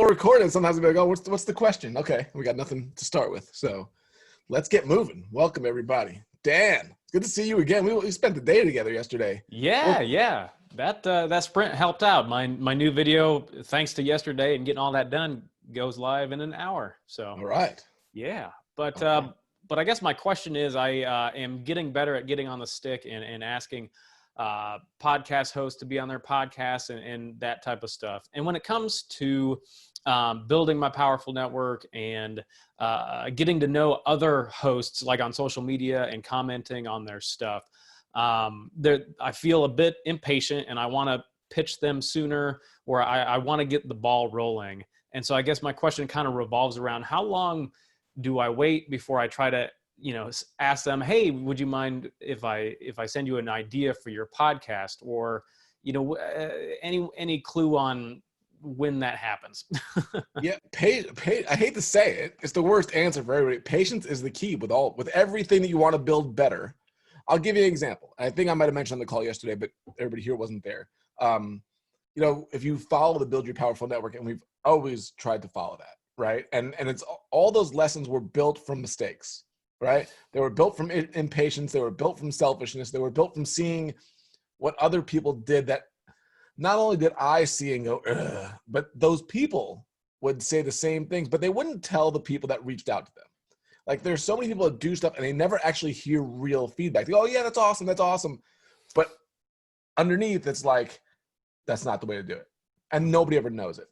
record it, sometimes we'll be like, oh, what's the question? Okay, we got nothing to start with. So let's get moving. Welcome, everybody. Dan, it's good to see you again. We spent the day together yesterday. Yeah. That sprint helped out. My new video, thanks to yesterday and getting all that done, goes live in an hour. So All right. yeah. But Okay. but I guess my question is, I am getting better at getting on the stick and asking podcast hosts to be on their podcasts and that type of stuff. And when it comes to building my powerful network and getting to know other hosts like on social media and commenting on their stuff, I feel a bit impatient and I want to pitch them sooner, or I want to get the ball rolling. And so I guess my question kind of revolves around, how long do I wait before I try to, ask them, hey, would you mind if I send you an idea for your podcast, or, any clue on when that happens? Yeah, I hate to say it. It's the worst answer for everybody. Patience is the key with everything that you want to build better. I'll give you an example. I think I might have mentioned on the call yesterday, but everybody here wasn't there. If you follow the Build Your Powerful Network, and we've always tried to follow that, right? And it's all those lessons were built from mistakes, right? They were built from impatience. They were built from selfishness. They were built from seeing what other people did that not only did I see and go, ugh, but those people would say the same things, but they wouldn't tell the people that reached out to them. Like, there's so many people that do stuff and they never actually hear real feedback. They go, oh yeah, that's awesome. That's awesome. But underneath, it's like, that's not the way to do it. And nobody ever knows it.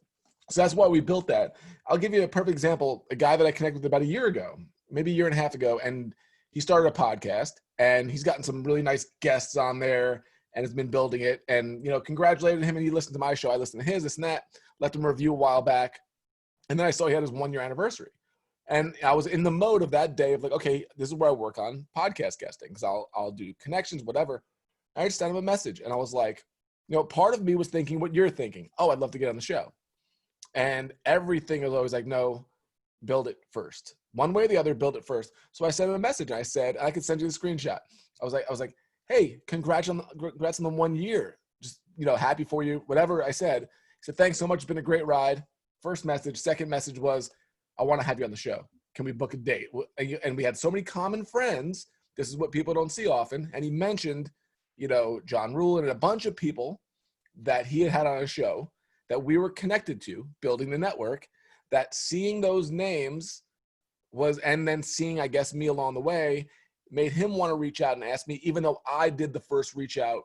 So that's why we built that. I'll give you a perfect example. A guy that I connected with about a year ago, maybe a year and a half ago, and he started a podcast and he's gotten some really nice guests on there and has been building it, and, congratulated him. And he listened to my show. I listened to his, this and that, left him a review a while back. And then I saw he had his 1 year anniversary. And I was in the mode of that day of like, okay, this is where I work on podcast guesting, because I'll do connections, whatever. I just sent him a message and I was like, part of me was thinking what you're thinking. Oh, I'd love to get on the show. And everything was always like, no, build it first. One way or the other, build it first. So I sent him a message and I said, I could send you the screenshot. I was like, hey, congrats on the 1 year. Just, happy for you, whatever I said. He said, thanks so much. It's been a great ride. First message. Second message was, I want to have you on the show. Can we book a date? And we had so many common friends. This is what people don't see often. And he mentioned, John Rule and a bunch of people that he had on a show that we were connected to, building the network, that seeing those names and then seeing, I guess, me along the way, made him want to reach out and ask me, even though I did the first reach out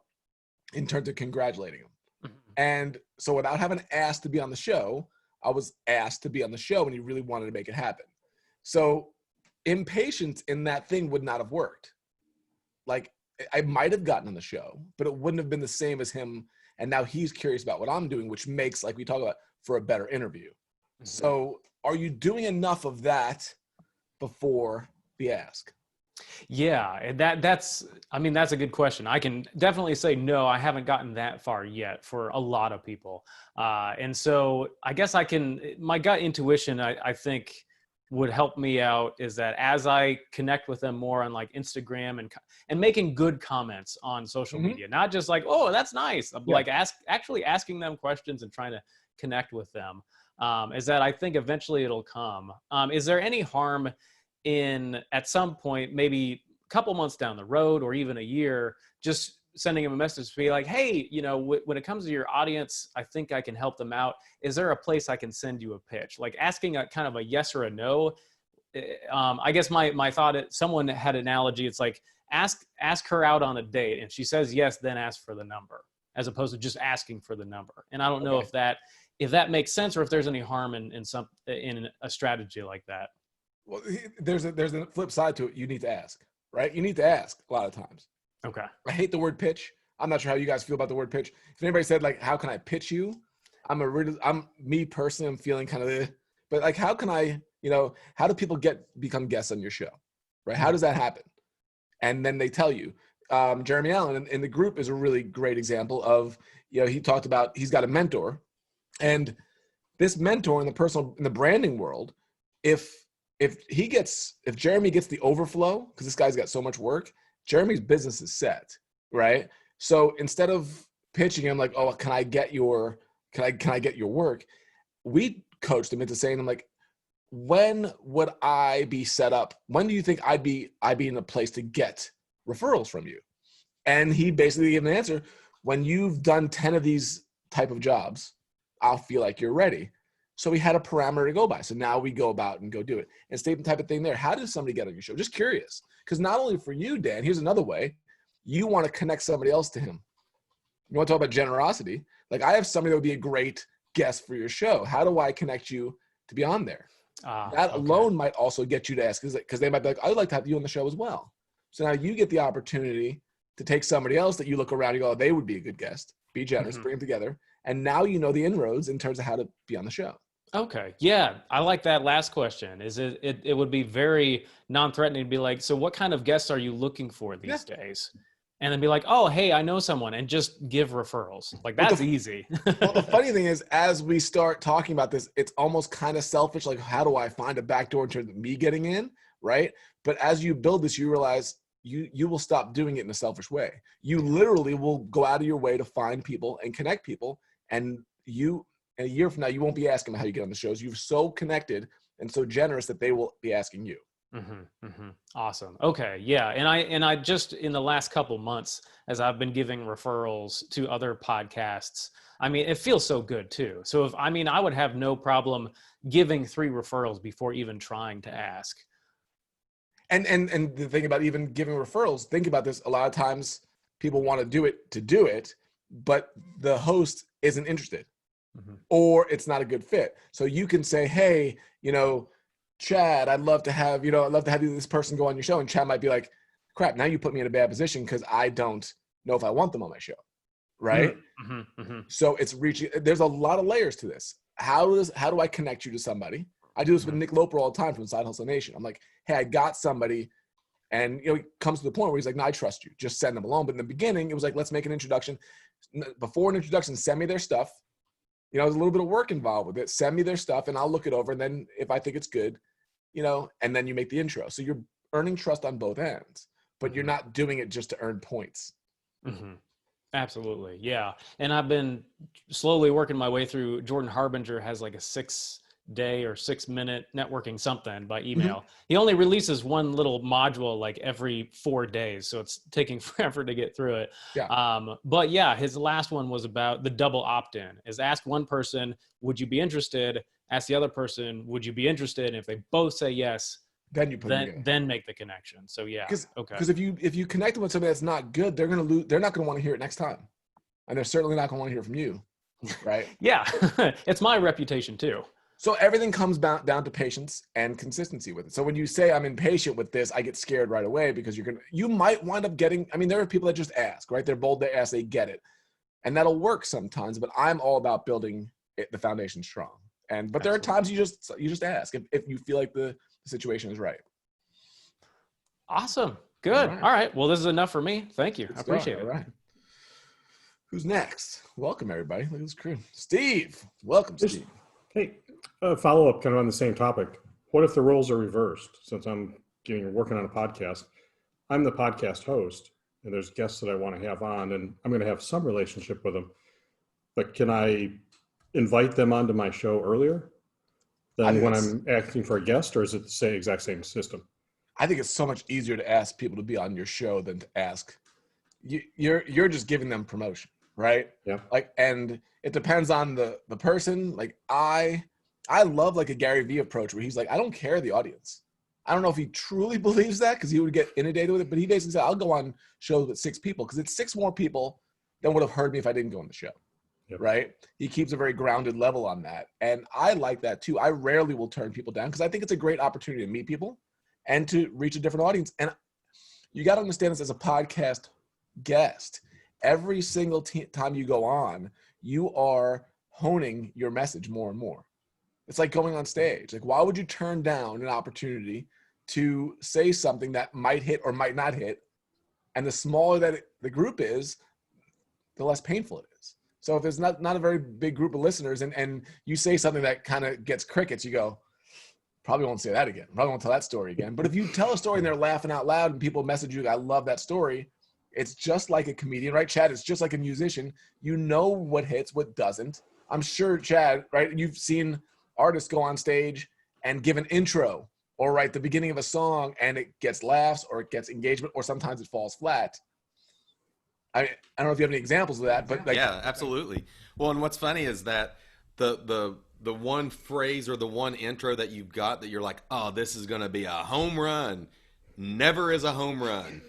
in terms of congratulating him. Mm-hmm. And so without having asked to be on the show, I was asked to be on the show, and he really wanted to make it happen. So impatience in that thing would not have worked. Like, I might have gotten on the show, but it wouldn't have been the same as him. And now he's curious about what I'm doing, which makes, like we talk about, for a better interview. Mm-hmm. So are you doing enough of that before the ask? Yeah, that's a good question. I can definitely say no, I haven't gotten that far yet for a lot of people. And so I guess my gut intuition, I think, would help me out is that as I connect with them more on like Instagram and making good comments on social mm-hmm. media, not just like, oh, that's nice. Yeah. Like actually asking them questions and trying to connect with them, is that I think eventually it'll come. Is there any harm in, at some point, maybe a couple months down the road or even a year, just sending them a message to be like, hey, when it comes to your audience, I think I can help them out. Is there a place I can send you a pitch? Like asking a kind of a yes or a no. I guess my thought, someone had an analogy. It's like, ask her out on a date and she says yes, then ask for the number, as opposed to just asking for the number. And I don't know if that makes sense, or if there's any harm in a strategy like that. Well, there's a flip side to it. You need to ask, right? You need to ask a lot of times. Okay. I hate the word pitch. I'm not sure how you guys feel about the word pitch. If anybody said like, how can I pitch you? Me personally, I'm feeling kind of, but like, how can I, how do people become guests on your show, right? How does that happen? And then they tell you. Jeremy Allen in the group is a really great example of, he talked about, he's got a mentor, and this mentor in the branding world, if Jeremy gets the overflow, because this guy's got so much work, Jeremy's business is set, right? So instead of pitching him like, oh, can I get your work? We coach them into saying, I'm like, when would I be set up? When do you think I'd be in a place to get referrals from you? And he basically gave an answer. When you've done 10 of these type of jobs, I'll feel like you're ready. So we had a parameter to go by. So now we go about and go do it. And same type of thing there. How does somebody get on your show? Just curious. Because not only for you, Dan, here's another way. You want to connect somebody else to him. You want to talk about generosity. Like, I have somebody that would be a great guest for your show. How do I connect you to be on there? That alone might also get you to ask, because they might be like, I'd like to have you on the show as well. So now you get the opportunity to take somebody else that you look around and go, oh, they would be a good guest. Be generous, bring them together. And now you know the inroads in terms of how to be on the show. Okay. Yeah. I like that last question. Is it would be very non-threatening to be like, so what kind of guests are you looking for these days? And then be like, oh, hey, I know someone, and just give referrals. Like, that's easy. Well, the funny thing is, as we start talking about this, it's almost kind of selfish. Like, how do I find a backdoor in terms of me getting in? Right. But as you build this, you realize you will stop doing it in a selfish way. You literally will go out of your way to find people and connect people. And a year from now, you won't be asking them how you get on the shows. You're so connected and so generous that they will be asking you. Awesome. Okay. Yeah. And I just, in the last couple months, as I've been giving referrals to other podcasts, I mean, it feels so good too. So I would have no problem giving 3 referrals before even trying to ask. And the thing about even giving referrals, think about this. A lot of times people want to do it, but the host isn't interested or it's not a good fit. So you can say, hey, Chad, I'd love to have this person go on your show. And Chad might be like, crap, now you put me in a bad position because I don't know if I want them on my show. Right. So it's there's a lot of layers to this. How do I connect you to somebody? I do this with Nick Loper all the time from Side Hustle Nation. I'm like, hey, I got somebody. And it comes to the point where he's like, no, I trust you. Just send them alone. But in the beginning, it was like, let's make an introduction. Before an introduction, send me their stuff. There's a little bit of work involved with it. Send me their stuff and I'll look it over. And then if I think it's good, and then you make the intro. So you're earning trust on both ends, but you're not doing it just to earn points. Absolutely. Yeah. And I've been slowly working my way through. Jordan Harbinger has like a 6-day or 6-minute networking something by email. He only releases one little module like every 4 days. So it's taking forever to get through it. But yeah, his last one was about the double opt-in. Is ask one person, would you be interested? Ask the other person, would you be interested? And if they both say yes, then you then make the connection. So yeah. Because if you connect them with somebody that's not good, they're gonna lose. They're not gonna want to hear it next time, and they're certainly not gonna want to hear from you, right? Yeah, it's my reputation too. So everything comes down to patience and consistency with it. So when you say I'm impatient with this, I get scared right away because you might wind up getting. I mean, there are people that just ask, right? They're bold. They ask, they get it, and that'll work sometimes. But I'm all about building the foundation strong. But there are times you just ask if you feel like the situation is right. Awesome. Good. All right. Well, this is enough for me. Thank you. I appreciate it. All right. Who's next? Welcome, everybody. Look at this crew. Steve. Welcome, Steve. Hey, follow up kind of on the same topic. What if the roles are reversed? Since I'm working on a podcast, I'm the podcast host and there's guests that I want to have on and I'm going to have some relationship with them, but can I invite them onto my show earlier than when I'm asking for a guest, or is it the exact same system? I think it's so much easier to ask people to be on your show than to ask. You're just giving them promotion, right? Yeah. And it depends on the person. Like I love like a Gary Vee approach where he's like, I don't care the audience. I don't know if he truly believes that because he would get inundated with it, but he basically said, I'll go on shows with 6 people because it's 6 more people than would have heard me if I didn't go on the show. Yep. Right. He keeps a very grounded level on that. And I like that too. I rarely will turn people down because I think it's a great opportunity to meet people and to reach a different audience. And you got to understand this as a podcast guest. Every single time you go on, you are honing your message more and more. It's like going on stage. Like, why would you turn down an opportunity to say something that might hit or might not hit? And the smaller that the group is, the less painful it is. So if there's not a very big group of listeners and you say something that kind of gets crickets, you go, probably won't say that again. Probably won't tell that story again. But if you tell a story and they're laughing out loud and people message you, I love that story. It's just like a comedian, right, Chad? It's just like a musician. You know what hits, what doesn't. I'm sure, Chad, right? You've seen artists go on stage and give an intro or write the beginning of a song and it gets laughs or it gets engagement or sometimes it falls flat. I don't know if you have any examples of that, but like, Yeah, absolutely. Well, and what's funny is that the one phrase or the one intro that you've got that you're like, oh, this is going to be a home run, never is a home run.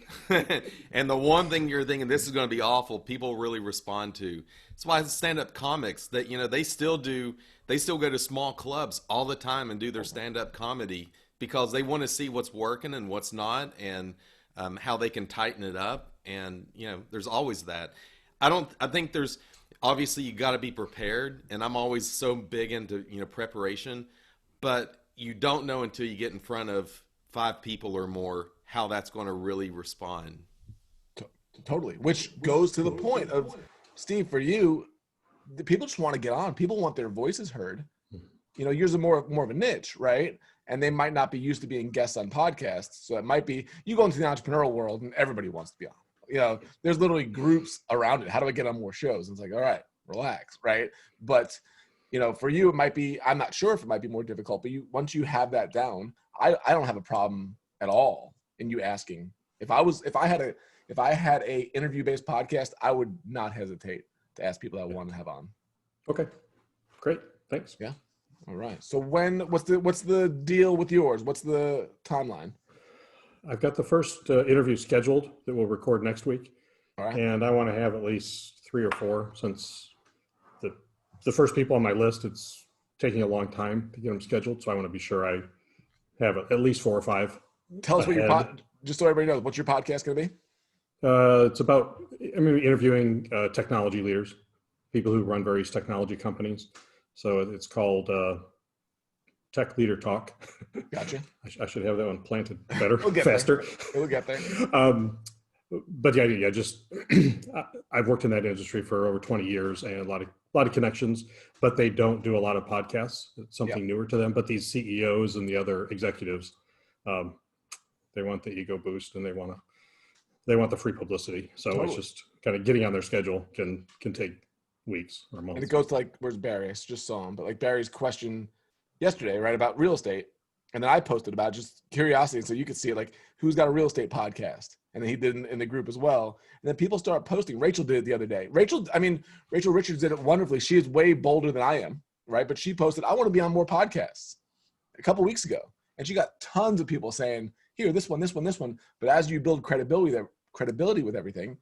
And the one thing you're thinking this is going to be awful, people really respond to. That's why stand-up comics that they still go to small clubs all the time and do their stand-up comedy because they want to see what's working and what's not, and how they can tighten it up. And there's always that. I think there's obviously you got to be prepared, and I'm always so big into preparation, but you don't know until you get in front of 5 people or more how that's going to really respond. Totally. Which goes to the point of, Steve, for you, the people just want to get on. People want their voices heard. Yours are more of a niche, right? And they might not be used to being guests on podcasts. So it might be you go into the entrepreneurial world and everybody wants to be on. There's literally groups around it. How do I get on more shows? And it's like, all right, relax, right? But for you, it might be, I'm not sure if it might be more difficult, but once you have that down, I don't have a problem at all in you asking. If I had a interview-based podcast, I would not hesitate to ask people that I want to have on. Okay, great, thanks. Yeah, all right. So what's the deal with yours? What's the timeline? I've got the first interview scheduled that we'll record next week. All right. And I want to have at least 3 or 4 since the first people on my list, it's taking a long time to get them scheduled. So I want to be sure I have at least 4 or 5. Tell us what just so everybody knows, what's your podcast going to be? It's about, I'm going to be interviewing technology leaders, people who run various technology companies. So it's called Tech Leader Talk. Gotcha. I should have that one planted better, We'll get faster. We'll get there. But yeah, just I've worked in that industry for over 20 years and a lot of connections, but they don't do a lot of podcasts. It's something newer to them. But these CEOs and the other executives, they want the ego boost and they want the free publicity. So It's just kind of getting on their schedule can take weeks or months. And it goes to where's Barry? I just saw him, but Barry's question yesterday, right, about real estate. And then I posted about just curiosity. So you could see it, who's got a real estate podcast? And then he did in the group as well. And then people start posting. Rachel did it the other day. Rachel Richards did it wonderfully. She is way bolder than I am, right? But she posted, I want to be on more podcasts a couple weeks ago. And she got tons of people saying, here, this one, this one, this one. But as you build credibility with everything,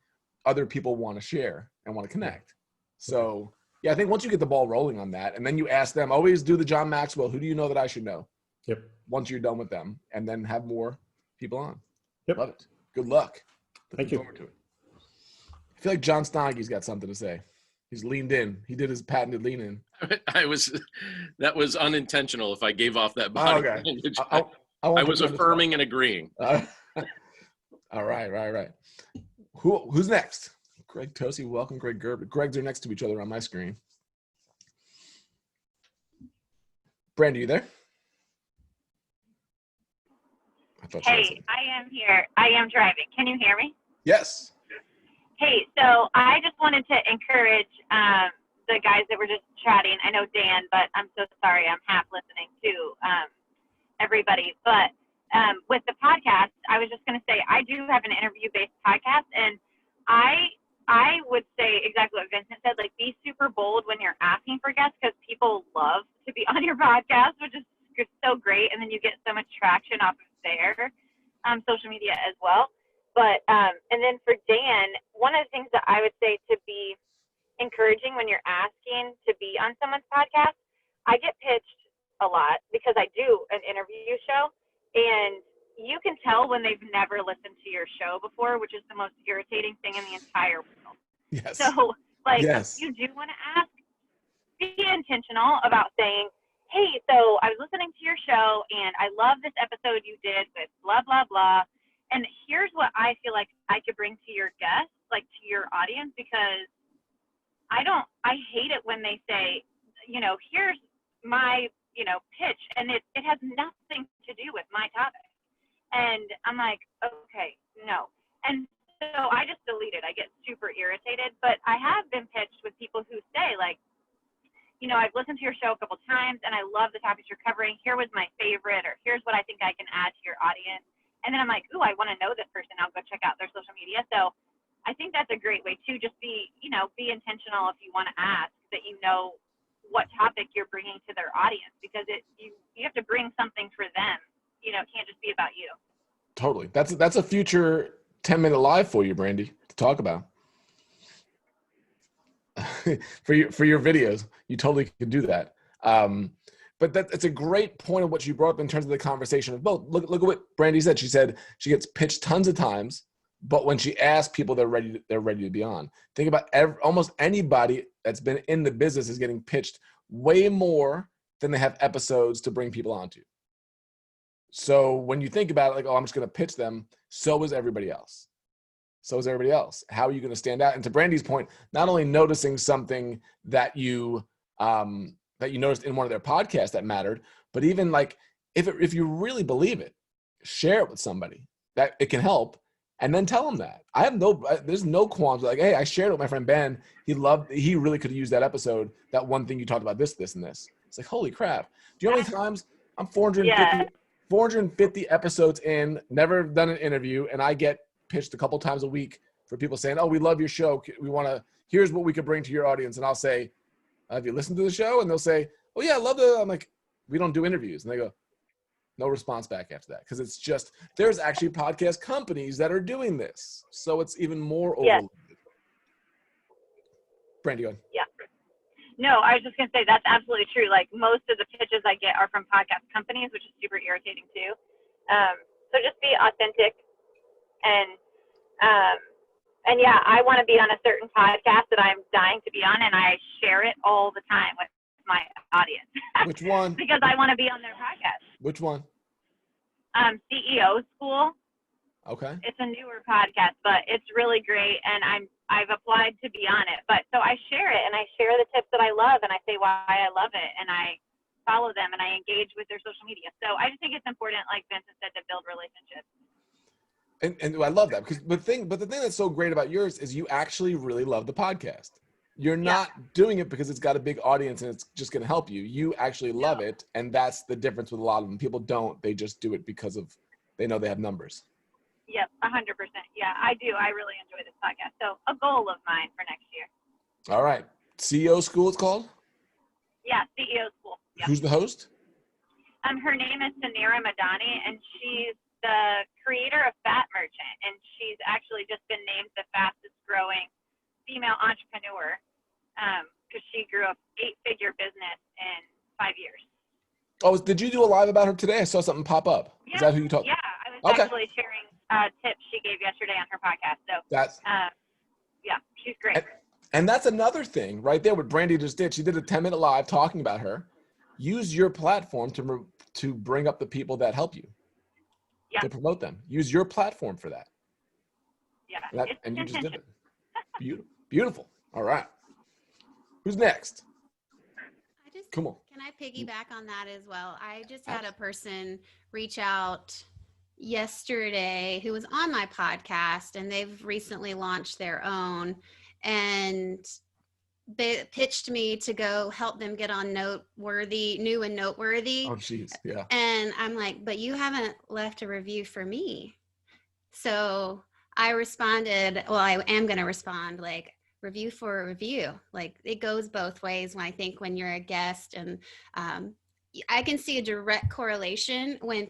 other people want to share and want to connect. So yeah, I think once you get the ball rolling on that, and then you ask them, always do the John Maxwell, who do you know that I should know? Yep. Once you're done with them, and then have more people on. Yep. Love it. Good luck. Thank you. Forward to it. I feel like John Steige's got something to say. He's leaned in. He did his patented lean in. That was unintentional if I gave off that body language. I was affirming and agreeing. All right. Who's next? Greg Tosi, welcome. Greg Gerber. Gregs are next to each other on my screen. Brand, are you there? Hey, I am here. I am driving. Can you hear me? Yes. Hey, so I just wanted to encourage the guys that were just chatting. I know Dan, but I'm so sorry. I'm half listening to everybody. But with the podcast, I was just going to say I do have an interview-based podcast, and I would say exactly what Vincent said, be super bold when you're asking for guests because people love to be on your podcast, which is so great. And then you get so much traction off of their social media as well. But, and then for Dan, one of the things that I would say to be encouraging when you're asking to be on someone's podcast, I get pitched a lot because I do an interview show, and you can tell when they've never listened to your show before, which is the most irritating thing in the entire world. Yes. So, yes. You do want to ask, be intentional about saying, hey, so I was listening to your show, and I love this episode you did with blah, blah, blah. And here's what I feel like I could bring to your guests, to your audience, because I hate it when they say, here's my, pitch, and it has nothing to do with my topic. And I'm like, okay, no. And so I just delete it. I get super irritated. But I have been pitched with people who say, I've listened to your show a couple times and I love the topics you're covering. Here was my favorite, or here's what I think I can add to your audience. And then I'm like, ooh, I want to know this person. I'll go check out their social media. So I think that's a great way too. Just be intentional if you want to ask, that what topic you're bringing to their audience, because you have to bring something for them. It can't just be about you. Totally. That's a future 10-minute live for you, Brandy, to talk about. for your videos, you totally could do that. But it's a great point of what you brought up in terms of the conversation of both. Look at what Brandy said. She said she gets pitched tons of times, but when she asks people, they're ready to be on. Think about almost anybody that's been in the business is getting pitched way more than they have episodes to bring people onto. So when you think about it, like, oh, I'm just going to pitch them, so is everybody else. How are you going to stand out? And to Brandy's point, not only noticing something that you noticed in one of their podcasts that mattered, but even like if you really believe it, share it with somebody that it can help, and then tell them that. There's no qualms. Like, hey, I shared it with my friend Ben. He really could have used that episode. That one thing you talked about, this, and this. It's like, holy crap. Do you know how many times I'm 450 episodes in, never done an interview, and I get pitched a couple times a week for people saying, oh, we love your show. Here's what we could bring to your audience. And I'll say, have you listened to the show? And they'll say, oh yeah, I love I'm like, we don't do interviews. And they go, no response back after that. Cause it's just, there's actually podcast companies that are doing this. So it's even more overloaded. Brandy, go ahead. Yeah. No, I was just going to say that's absolutely true. Like, most of the pitches I get are from podcast companies, which is super irritating too. So just be authentic. And yeah, I want to be on a certain podcast that I'm dying to be on, and I share it all the time with my audience. Which one? Because I want to be on their podcast. Which one? CEO School. Okay. It's a newer podcast, but it's really great, and I've applied to be on it. But so I share it, and I share the tips that I love, and I say why I love it, and I follow them, and I engage with their social media. So I just think it's important, like Vincent said, to build relationships. And I love that, because the thing that's so great about yours is you actually really love the podcast. You're not doing it because it's got a big audience and it's just going to help you. You actually love it, and that's the difference with a lot of them. People don't; they just do it because they know they have numbers. Yep, 100%. Yeah, I do. I really enjoy this podcast. So a goal of mine for next year. All right, CEO School, it's called. Yeah, CEO School. Yep. Who's the host? Her name is Sanira Madani, and she's the creator of Fat Merchant, and she's actually just been named the fastest growing female entrepreneur because she grew up 8-figure business in 5 years. Oh, did you do a live about her today? I saw something pop up. Yeah, is that who you talked? Yeah, I was actually sharing tips she gave yesterday on her podcast. So that's yeah, she's great. And that's another thing right there. What Brandy just did, she did a 10-minute live talking about her. Use your platform to bring up the people that help you. Yeah. To promote them. Use your platform for that. Yeah. And you just did it. Beautiful. All right. Who's next? Come on. Can I piggyback on that as well? I just had a person reach out yesterday who was on my podcast, and they've recently launched their own, and they pitched me to go help them get on New and Noteworthy. Oh, geez. Yeah. And I'm like, but you haven't left a review for me. So I responded, well, I am going to respond like, review for a review. Like, it goes both ways when you're a guest, and I can see a direct correlation when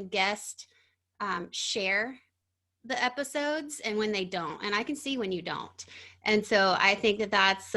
guests share the episodes and when they don't, and I can see when you don't. And so I think that's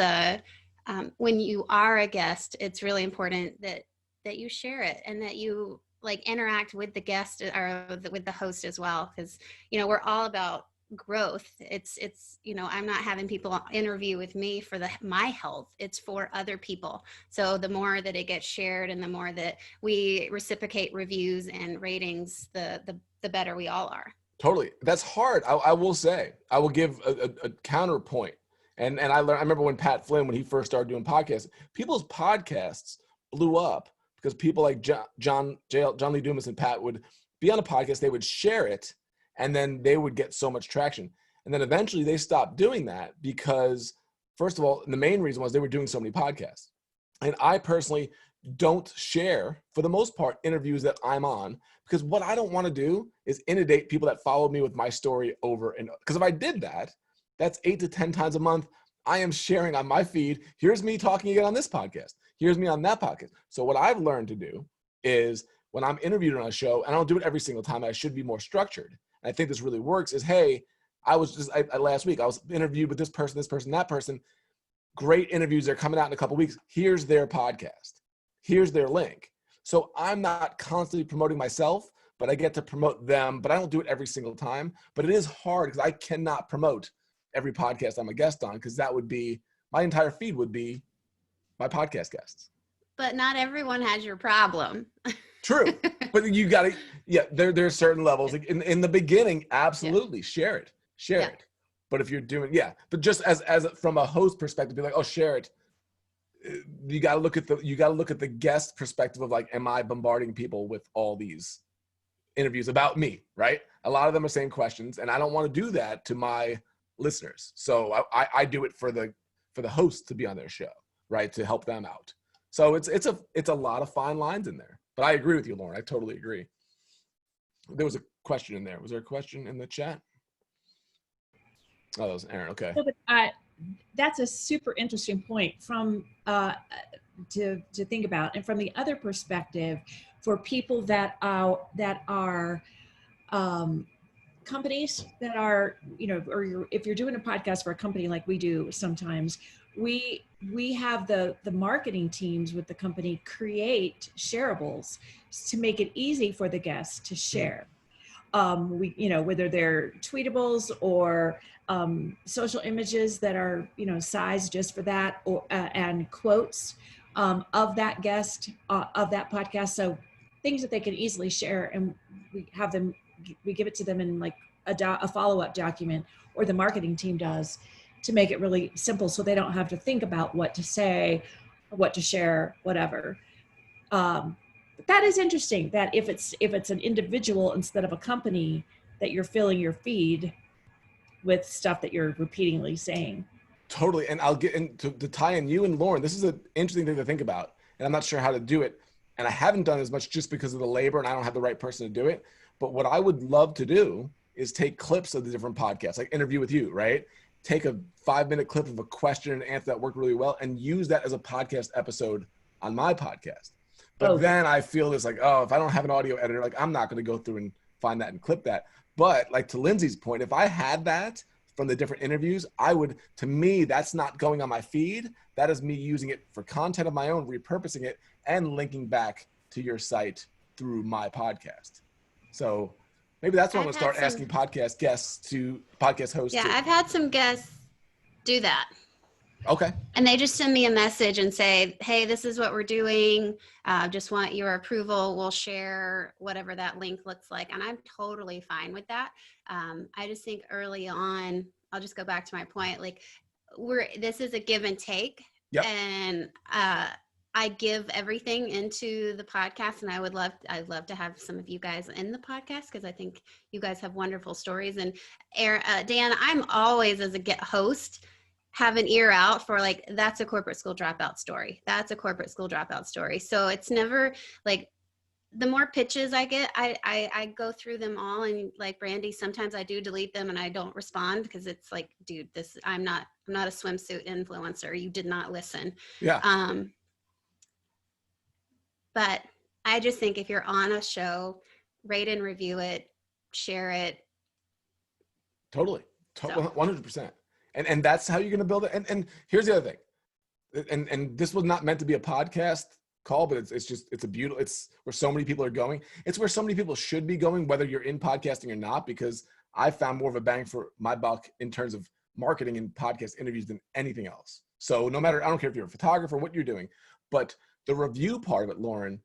when you are a guest, it's really important that you share it and that you like interact with the guest or with the host as well, because we're all about growth. It's I'm not having people interview with me for my health, it's for other people. So the more that it gets shared and the more that we reciprocate reviews and ratings, the better we all are. Totally. That's hard. I will say, I will give a counterpoint. And I remember when Pat Flynn, when he first started doing podcasts, people's podcasts blew up because people like John Lee Dumas and Pat would be on a podcast, they would share it, and then they would get so much traction. And then eventually they stopped doing that because, first of all, the main reason was they were doing so many podcasts. And I personally don't share, for the most part, interviews that I'm on, because what I don't want to do is inundate people that follow me with my story over and over. Because if I did that, that's 8 to 10 times a month. I am sharing on my feed. Here's me talking again on this podcast. Here's me on that podcast. So what I've learned to do is when I'm interviewed on a show, and I don't do it every single time, I should be more structured. And I think this really works is, hey, last week, I was interviewed with this person, that person. Great interviews. They're coming out in a couple of weeks. Here's their podcast. Here's their link. So I'm not constantly promoting myself, but I get to promote them, but I don't do it every single time. But it is hard because I cannot promote every podcast I'm a guest on, because that would be, my entire feed would be my podcast guests. But not everyone has your problem. True. But you got to, there are certain levels. Like in the beginning, absolutely, share it. But if you're doing, but just as from a host perspective, be like, oh, share it. You got to look at the guest perspective of like, am I bombarding people with all these interviews about me, right? A lot of them are saying questions, and I don't want to do that to my listeners. So I do it for the host to be on their show, right? To help them out. So it's a lot of fine lines in there. But I agree with you, Lauren. I totally agree. There was a question in there. Was there a question in the chat? Oh, that was Aaron. Okay. So, but, that's a super interesting point from to think about, and from the other perspective, for people that are companies that are, or if you're doing a podcast for a company like we do sometimes, we have the marketing teams with the company create shareables to make it easy for the guests to share. Whether they're tweetables or social images that are, sized just for that, or and quotes of that guest of that podcast. So things that they can easily share, and we give it to them in like a follow-up document, or the marketing team does, to make it really simple, so they don't have to think about what to say, what to share, whatever. But that is interesting, that if it's an individual instead of a company, that you're filling your feed with stuff that you're repeatedly saying. Totally. And I'll get into to tie in you and Lauren. This is an interesting thing to think about, and I'm not sure how to do it. And I haven't done as much just because of the labor, and I don't have the right person to do it. But what I would love to do is take clips of the different podcasts, like Interview with You, right? Take a 5-minute clip of a question and answer that worked really well, and use that as a podcast episode on my podcast. But then I feel this like, oh, if I don't have an audio editor, like I'm not going to go through and find that and clip that. But like to Lindsay's point, if I had that from the different interviews, to me, that's not going on my feed. That is me using it for content of my own, repurposing it, and linking back to your site through my podcast. So maybe that's what I'm going to start asking podcast hosts. Yeah, I've had some guests do that. Okay. And they just send me a message and say, hey, this is what we're doing. Just want your approval. We'll share whatever that link looks like. And I'm totally fine with that. I just think early on, I'll just go back to my point. Like this is a give and take. Yep. And I give everything into the podcast, and I'd love to have some of you guys in the podcast, because I think you guys have wonderful stories. And Dan, I'm always, as a host, have an ear out for like, that's a corporate school dropout story. That's a corporate school dropout story. So it's never like, the more pitches I get, I go through them all. And like Brandy, sometimes I do delete them and I don't respond, because it's like, dude, I'm not a swimsuit influencer. You did not listen. Yeah. But I just think if you're on a show, rate and review it, share it. Totally. 100%. And that's how you're going to build it. And here's the other thing. And this was not meant to be a podcast call, but it's where so many people are going. It's where so many people should be going, whether you're in podcasting or not, because I found more of a bang for my buck in terms of marketing and podcast interviews than anything else. So I don't care if you're a photographer, what you're doing, but the review part of it, Lauren,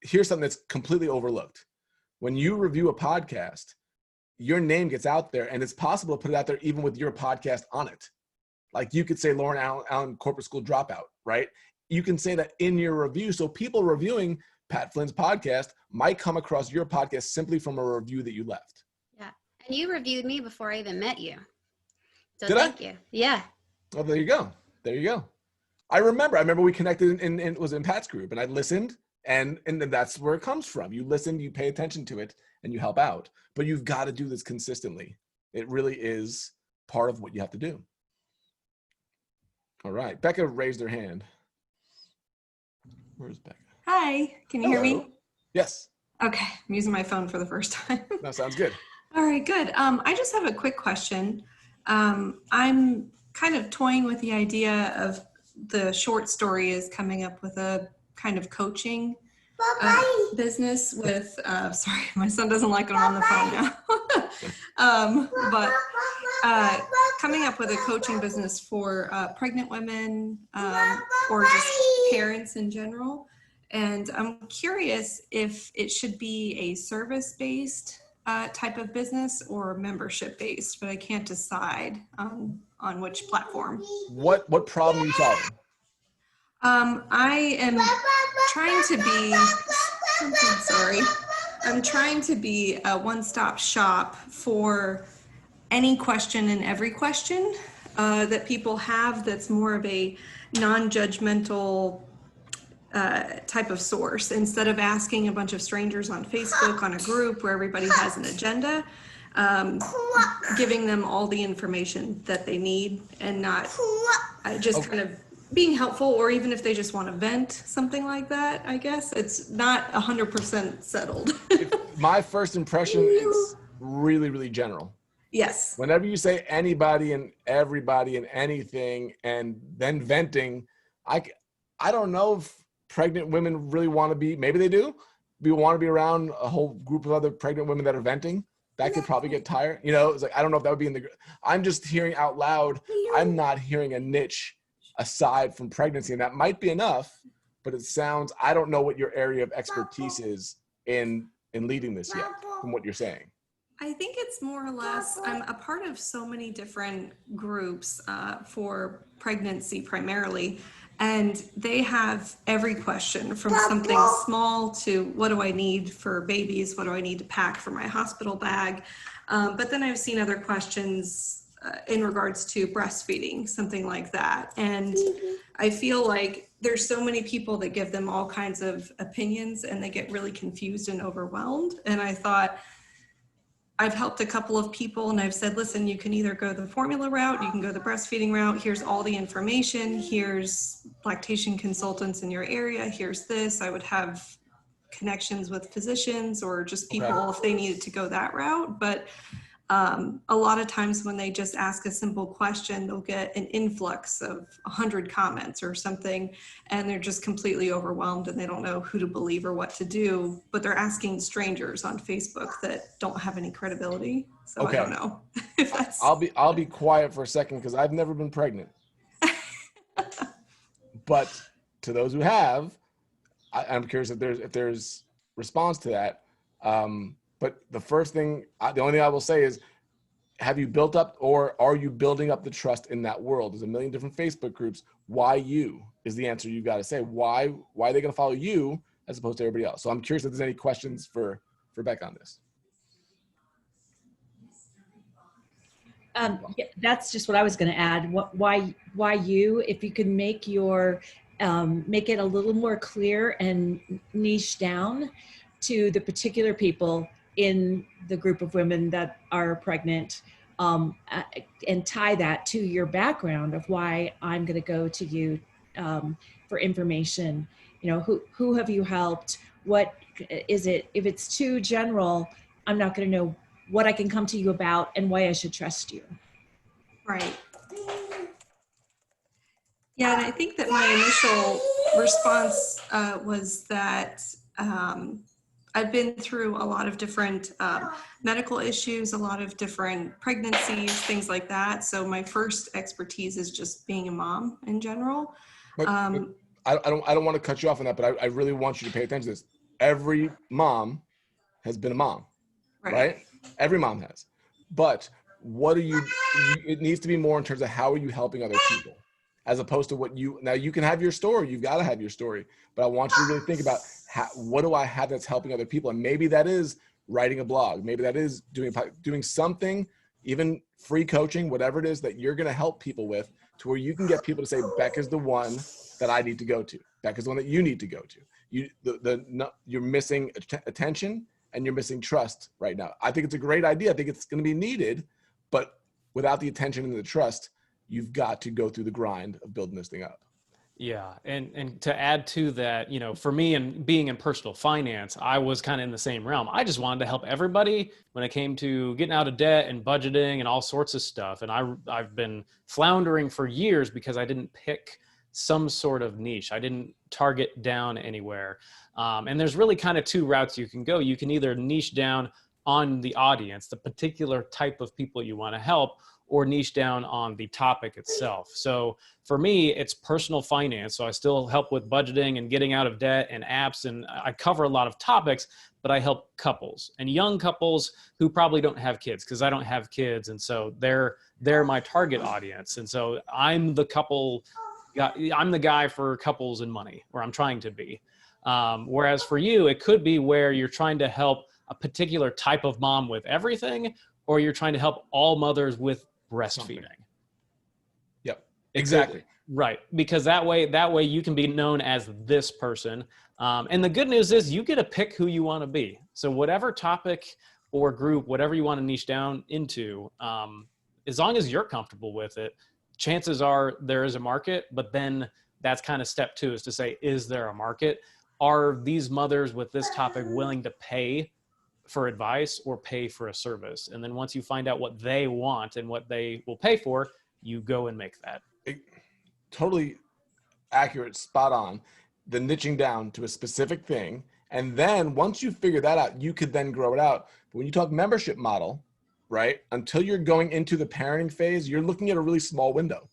here's something that's completely overlooked. When you review a podcast, your name gets out there, and it's possible to put it out there even with your podcast on it. Like you could say Lauren Allen Corporate School Dropout, right? You can say that in your review. So people reviewing Pat Flynn's podcast might come across your podcast simply from a review that you left. Yeah. And you reviewed me before I even met you. So Did thank you. Yeah. Well, there you go. I remember we connected in it was in Pat's group, and I listened, and that's where it comes from. You listen, you pay attention to it, and you help out. But you've got to do this consistently. It really is part of what you have to do. All right, Becca raised her hand. Where's Becca? Hi, can you hear me? Yes. Okay, I'm using my phone for the first time. That sounds good. All right, good. I just have a quick question. I'm kind of toying with the idea of the short story is coming up with a kind of coaching business with, sorry, my son doesn't like when I'm on the phone now. But coming up with a coaching business for pregnant women or just parents in general. And I'm curious if it should be a service-based type of business or membership-based, but I can't decide on which platform. What problem are you solving? I am trying to be, I'm trying to be a one-stop shop for any question and every question that people have that's more of a non-judgmental type of source. Instead of asking a bunch of strangers on Facebook on a group where everybody has an agenda, giving them all the information that they need and not just kind of being helpful, or even if they just want to vent, something like that. I guess it's not 100% settled. My first impression, it's really, really general. Yes. Whenever you say anybody and everybody and anything and then venting, I don't know if pregnant women really want to be, maybe they do. We want to be around a whole group of other pregnant women that are venting. That could probably get tired. You know, it's like, I don't know if that would be I'm just hearing out loud. I'm not hearing a niche aside from pregnancy. And that might be enough, but it sounds, I don't know what your area of expertise is in leading this yet from what you're saying. I think it's more or less, I'm a part of so many different groups for pregnancy primarily, and they have every question from something small to what do I need for babies? What do I need to pack for my hospital bag? But then I've seen other questions in regards to breastfeeding, something like that. And I feel like there's so many people that give them all kinds of opinions and they get really confused and overwhelmed. And I thought, I've helped a couple of people and I've said, listen, you can either go the formula route, you can go the breastfeeding route. Here's all the information. Here's lactation consultants in your area. Here's this. I would have connections with physicians or just people if they needed to go that route. But a lot of times when they just ask a simple question, they'll get an influx of 100 comments or something, and they're just completely overwhelmed and they don't know who to believe or what to do, but they're asking strangers on Facebook that don't have any credibility. So I don't know if that's... I'll be quiet for a second because I've never been pregnant. But to those who have, I'm curious if there's response to that. But the first thing, the only thing I will say is, have you built up or are you building up the trust in that world? There's a million different Facebook groups. Why you is the answer you've got to say. Why are they going to follow you as opposed to everybody else? So I'm curious if there's any questions for Becca on this. Yeah, that's just what I was going to add. Why you? If you could make your make it a little more clear and niche down to the particular people in the group of women that are pregnant, and tie that to your background of why I'm going to go to you for information. You know, who have you helped? What is it? If it's too general, I'm not going to know what I can come to you about and why I should trust you. Right. Yeah, and I think that my initial response was that I've been through a lot of different medical issues, a lot of different pregnancies, things like that. So my first expertise is just being a mom in general. But I don't want to cut you off on that, but I really want you to pay attention to this. Every mom has been a mom, right? Every mom has. But what are you, it needs to be more in terms of how are you helping other people, as opposed to now you can have your story, you've got to have your story, but I want you to really think about what do I have that's helping other people? And maybe that is writing a blog. Maybe that is doing something, even free coaching, whatever it is that you're going to help people with to where you can get people to say, Becca's the one that I need to go to. Becca's the one that you need to go to. You're missing attention and you're missing trust right now. I think it's a great idea. I think it's going to be needed, but without the attention and the trust, you've got to go through the grind of building this thing up. Yeah. And to add to that, you know, for me and being in personal finance, I was kind of in the same realm. I just wanted to help everybody when it came to getting out of debt and budgeting and all sorts of stuff. And I've been floundering for years because I didn't pick some sort of niche. I didn't target down anywhere. And there's really kind of two routes you can go. You can either niche down on the audience, the particular type of people you want to help, or niche down on the topic itself. So for me, it's personal finance. So I still help with budgeting and getting out of debt and apps. And I cover a lot of topics, but I help couples and young couples who probably don't have kids, because I don't have kids. And so they're my target audience. And so I'm the guy for couples and money, or I'm trying to be. Whereas for you, it could be where you're trying to help a particular type of mom with everything, or you're trying to help all mothers with breastfeeding. Yep, exactly. Right. Because that way you can be known as this person. And the good news is you get to pick who you want to be. So whatever topic or group, whatever you want to niche down into, as long as you're comfortable with it, chances are there is a market. But then that's kind of step two, is to say, is there a market? Are these mothers with this topic willing to pay for advice or pay for a service? And then once you find out what they want and what they will pay for, you go and make that. Totally accurate, spot on. The niching down to a specific thing. And then once you figure that out, you could then grow it out. But when you talk membership model, right, until you're going into the parenting phase, you're looking at a really small window,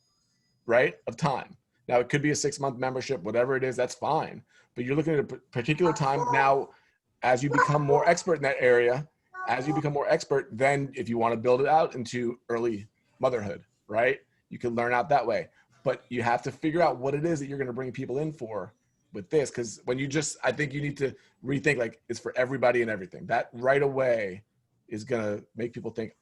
right, of time. Now, it could be a 6-month membership, whatever it is, that's fine. But you're looking at a particular time. Now, as you become more expert in that area, then if you want to build it out into early motherhood, right, you can learn out that way. But you have to figure out what it is that you're going to bring people in for with this. Because when I think you need to rethink, like, it's for everybody and everything. That right away is going to make people think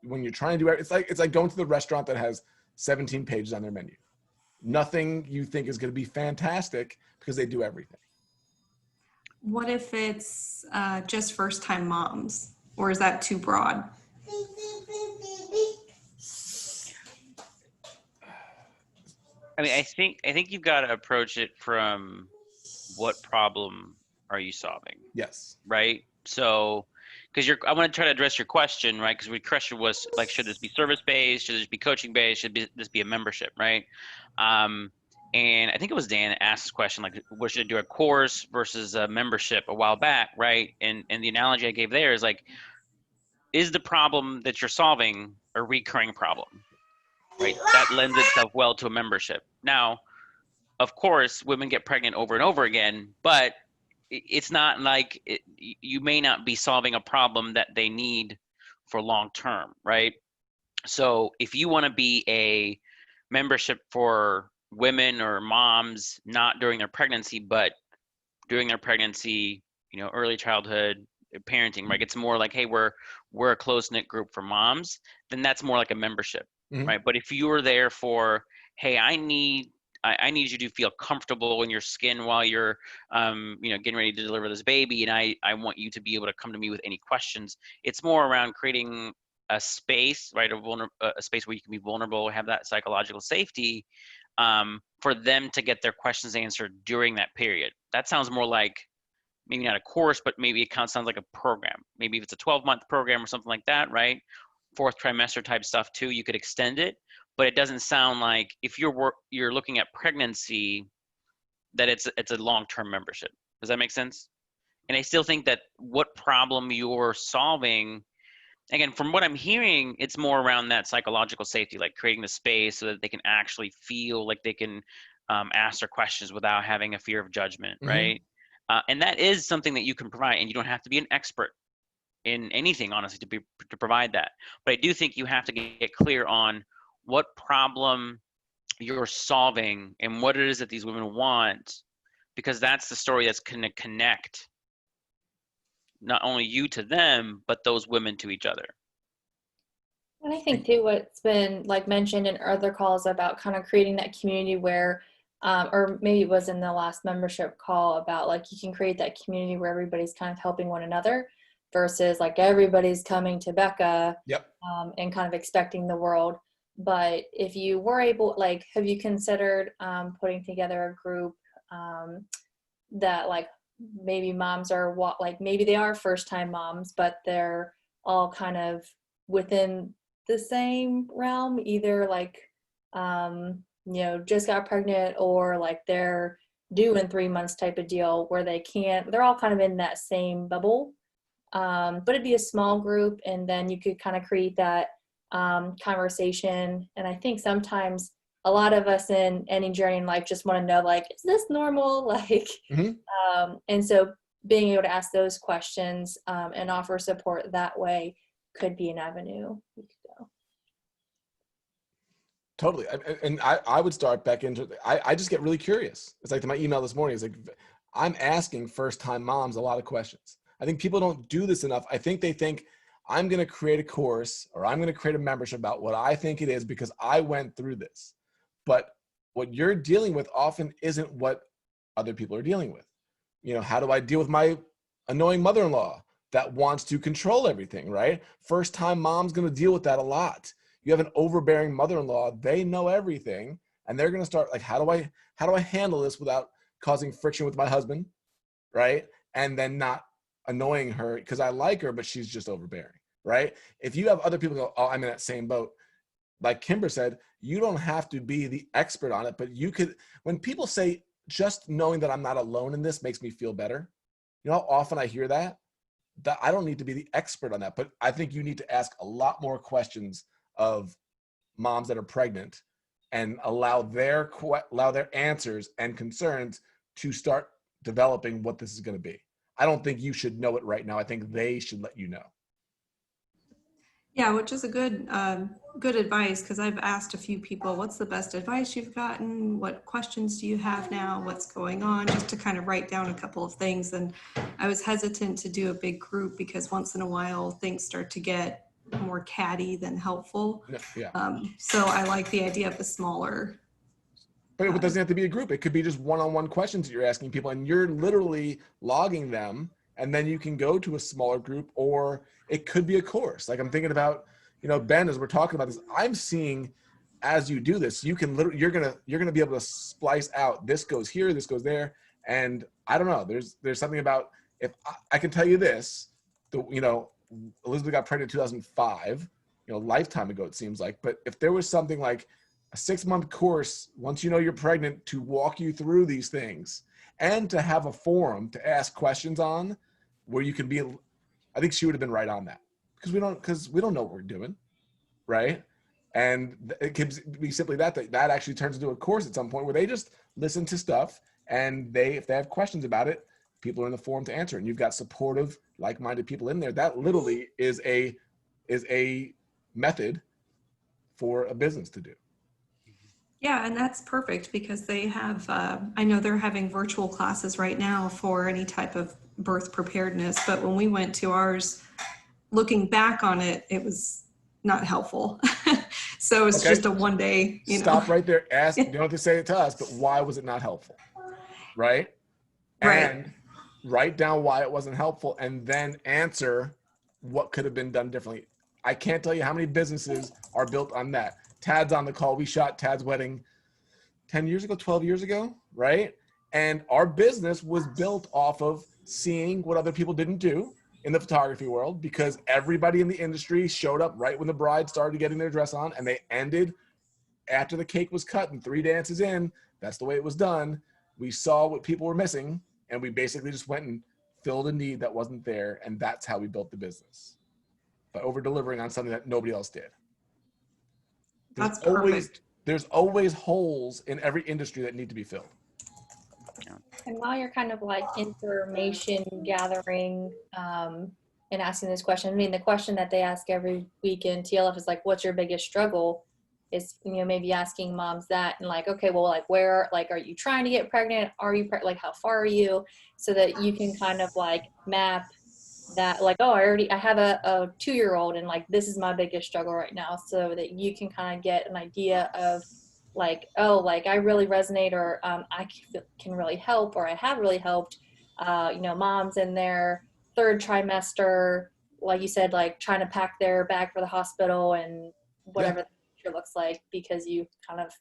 when you're trying to do it, it's like going to the restaurant that has 17 pages on their menu. Nothing you think is going to be fantastic because they do everything. What if it's just first-time moms, or is that too broad? I mean, I think you've got to approach it from what problem are you solving? Yes. Right. So, because I want to try to address your question, right? Because your question was like, should this be service-based? Should this be coaching-based? Should this be a membership, right? And I think it was Dan that asked this question, like, what should I do, a course versus a membership a while back, right? And the analogy I gave there is like, is the problem that you're solving a recurring problem, right? That lends itself well to a membership. Now, of course, women get pregnant over and over again, but it's not like you may not be solving a problem that they need for long term, right? So if you want to be a membership for women or moms, not during their pregnancy, but during their pregnancy, early childhood, parenting, right? It's more like, hey, we're a close-knit group for moms, then that's more like a membership, right? But if you were there for, hey, I need you to feel comfortable in your skin while you're, getting ready to deliver this baby, and I want you to be able to come to me with any questions. It's more around creating a space, right? A space where you can be vulnerable, have that psychological safety, for them to get their questions answered during that period. That sounds more like maybe not a course, but maybe it sounds like a program. Maybe if it's a 12-month program or something like that, right? 4th trimester type stuff too, you could extend it. But it doesn't sound like if you're looking at pregnancy, that it's a long-term membership. Does that make sense? And I still think that what problem you're solving, again, from what I'm hearing, it's more around that psychological safety, like creating the space so that they can actually feel like they can ask their questions without having a fear of judgment, right? And that is something that you can provide, and you don't have to be an expert in anything, honestly, to provide that. But I do think you have to get clear on what problem you're solving and what it is that these women want, because that's the story that's going to connect not only you to them, but those women to each other. And I think too, what's been like mentioned in other calls about kind of creating that community where, or maybe it was in the last membership call about like you can create that community where everybody's kind of helping one another versus like everybody's coming to Becca and kind of expecting the world. But if you were able, like, have you considered putting together a group that like maybe moms are like maybe they are first time moms, but they're all kind of within the same realm, either like just got pregnant or like they're due in 3 months type of deal where they're all kind of in that same bubble, but it'd be a small group, and then you could kind of create that conversation. And I think sometimes a lot of us in any journey in life just want to know, like, is this normal? Like, and so being able to ask those questions and offer support that way could be an avenue you could go. Totally. And I would start back into, I just get really curious. It's like my email this morning is like, I'm asking first time moms a lot of questions. I think people don't do this enough. I think they think I'm going to create a course or I'm going to create a membership about what I think it is because I went through this. But what you're dealing with often isn't what other people are dealing with. You know, how do I deal with my annoying mother-in-law that wants to control everything, right? First time mom's going to deal with that a lot. You have an overbearing mother-in-law, they know everything, and they're going to start like, how do I handle this without causing friction with my husband, right? And then not annoying her because I like her, but she's just overbearing, right? If you have other people go, oh, I'm in that same boat. Like Kimber said, you don't have to be the expert on it, but you could, when people say, just knowing that I'm not alone in this makes me feel better. You know how often I hear that I don't need to be the expert on that, but I think you need to ask a lot more questions of moms that are pregnant and allow their answers and concerns to start developing what this is going to be. I don't think you should know it right now. I think they should let you know. Yeah, which is a good advice, because I've asked a few people, what's the best advice you've gotten? What questions do you have now? What's going on? Just to kind of write down a couple of things. And I was hesitant to do a big group because once in a while things start to get more catty than helpful. Yeah. So I like the idea of a smaller. But it doesn't have to be a group. It could be just one-on-one questions that you're asking people and you're literally logging them, and then you can go to a smaller group, or it could be a course. Like I'm thinking about, Ben, as we're talking about this, I'm seeing as you do this, you can literally, you're gonna be able to splice out, this goes here, this goes there. And I don't know, there's something about, if I can tell you this, Elizabeth got pregnant in 2005, a lifetime ago, it seems like, but if there was something like a 6-month course, once you know you're pregnant, to walk you through these things and to have a forum to ask questions on where you can be, I think she would have been right on that, because we don't know what we're doing, right? And it could be simply that actually turns into a course at some point where they just listen to stuff, and if they have questions about it, people are in the forum to answer, and you've got supportive, like-minded people in there. That literally is a method for a business to do. Yeah, and that's perfect because they have, I know they're having virtual classes right now for any type of birth preparedness, but when we went to ours, looking back on it, it was not helpful. So it's just a one day, Stop right there. Ask, you don't have to say it to us, but why was it not helpful? Right? And write down why it wasn't helpful, and then answer what could have been done differently. I can't tell you how many businesses are built on that. Tad's on the call. We shot Tad's wedding 10 years ago, 12 years ago, right? And our business was built off of seeing what other people didn't do in the photography world, because everybody in the industry showed up right when the bride started getting their dress on, and they ended after the cake was cut and 3 dances in. That's the way it was done. We saw what people were missing, and we basically just went and filled a need that wasn't there, and that's how we built the business, by over-delivering on something that nobody else did. There's always holes in every industry that need to be filled. And while you're kind of like information gathering and asking this question, I mean, the question that they ask every week in TLF is like, what's your biggest struggle? Is, maybe asking moms that, and like, okay, well, like, where, like, are you trying to get pregnant? Are you like, how far are you? So that you can kind of like map that like, oh, I have a 2-year-old and like, this is my biggest struggle right now. So that you can kind of get an idea of like, oh, like I really resonate, or I can really help, or I have really helped, moms in their 3rd trimester, like you said, like trying to pack their bag for the hospital and whatever the future looks like, because you kind of,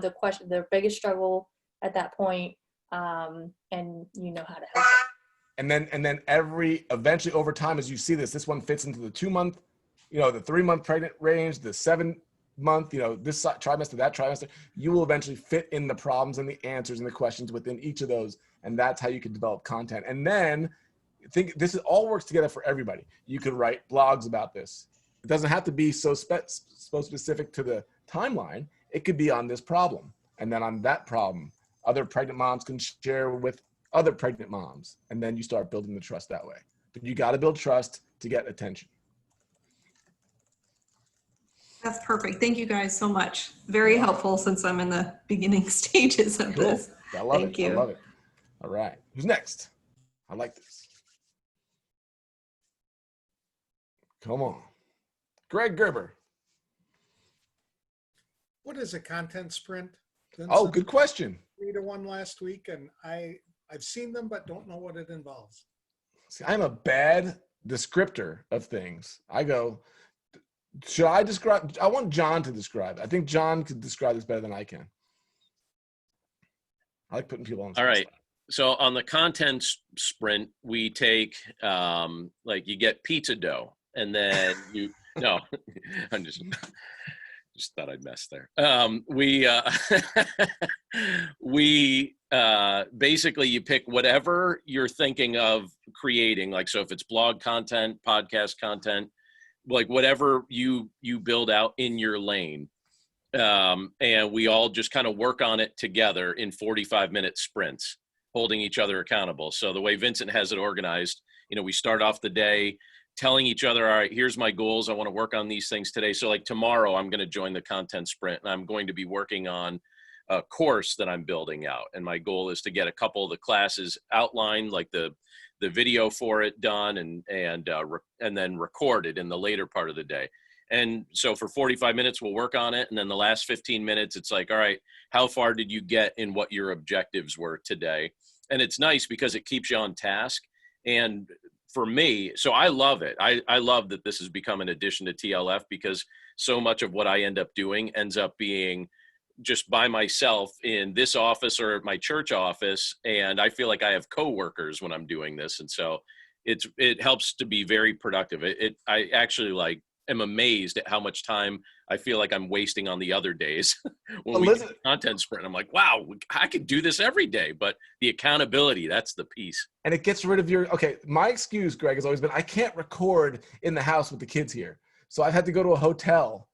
the question, their biggest struggle at that point, and you know how to help them. And then eventually over time, as you see this one fits into the 2-month, the 3-month pregnant range, the 7-month, this trimester, that trimester. You will eventually fit in the problems and the answers and the questions within each of those. And that's how you can develop content. And then all works together for everybody. You could write blogs about this. It doesn't have to be so specific to the timeline. It could be on this problem. And then on that problem, other pregnant moms can share with other pregnant moms, and then you start building the trust that way. But you got to build trust to get attention. That's perfect. Thank you guys so much. Very helpful since I'm in the beginning stages of this. I love Thank it. you. I love it. All right. Who's next? I like this. Come on. Greg Gerber. What is a content sprint? Oh, good question. 3-1 last week, and I've seen them, but don't know what it involves. See, I'm a bad descriptor of things. I go, should I describe? I want John to describe. I think John could describe this better than I can. I like putting people on. All right. So on the content sprint, we take like you get pizza dough, and then no, I'm just thought I'd mess there. We basically you pick whatever you're thinking of creating. Like, so if it's blog content, podcast content, like whatever you build out in your lane. And we all just kind of work on it together in 45-minute sprints, holding each other accountable. So the way Vincent has it organized, we start off the day telling each other, all right, here's my goals. I want to work on these things today. So like tomorrow, I'm going to join the content sprint, and I'm going to be working on a course that I'm building out. And my goal is to get a couple of the classes outlined, like the video for it done, and then recorded in the later part of the day. And so for 45 minutes, we'll work on it. And then the last 15 minutes, it's like, all right, how far did you get in what your objectives were today? And it's nice because it keeps you on task. And for me, so I love it. I love that this has become an addition to TLF, because so much of what I end up doing ends up being just by myself in this office or my church office. And I feel like I have coworkers when I'm doing this. And so it helps to be very productive. I actually am amazed at how much time I feel like I'm wasting on the other days when we do content sprint. I'm like, wow, I could do this every day. But the accountability, that's the piece. And it gets rid of my excuse, Greg, has always been, I can't record in the house with the kids here. So I've had to go to a hotel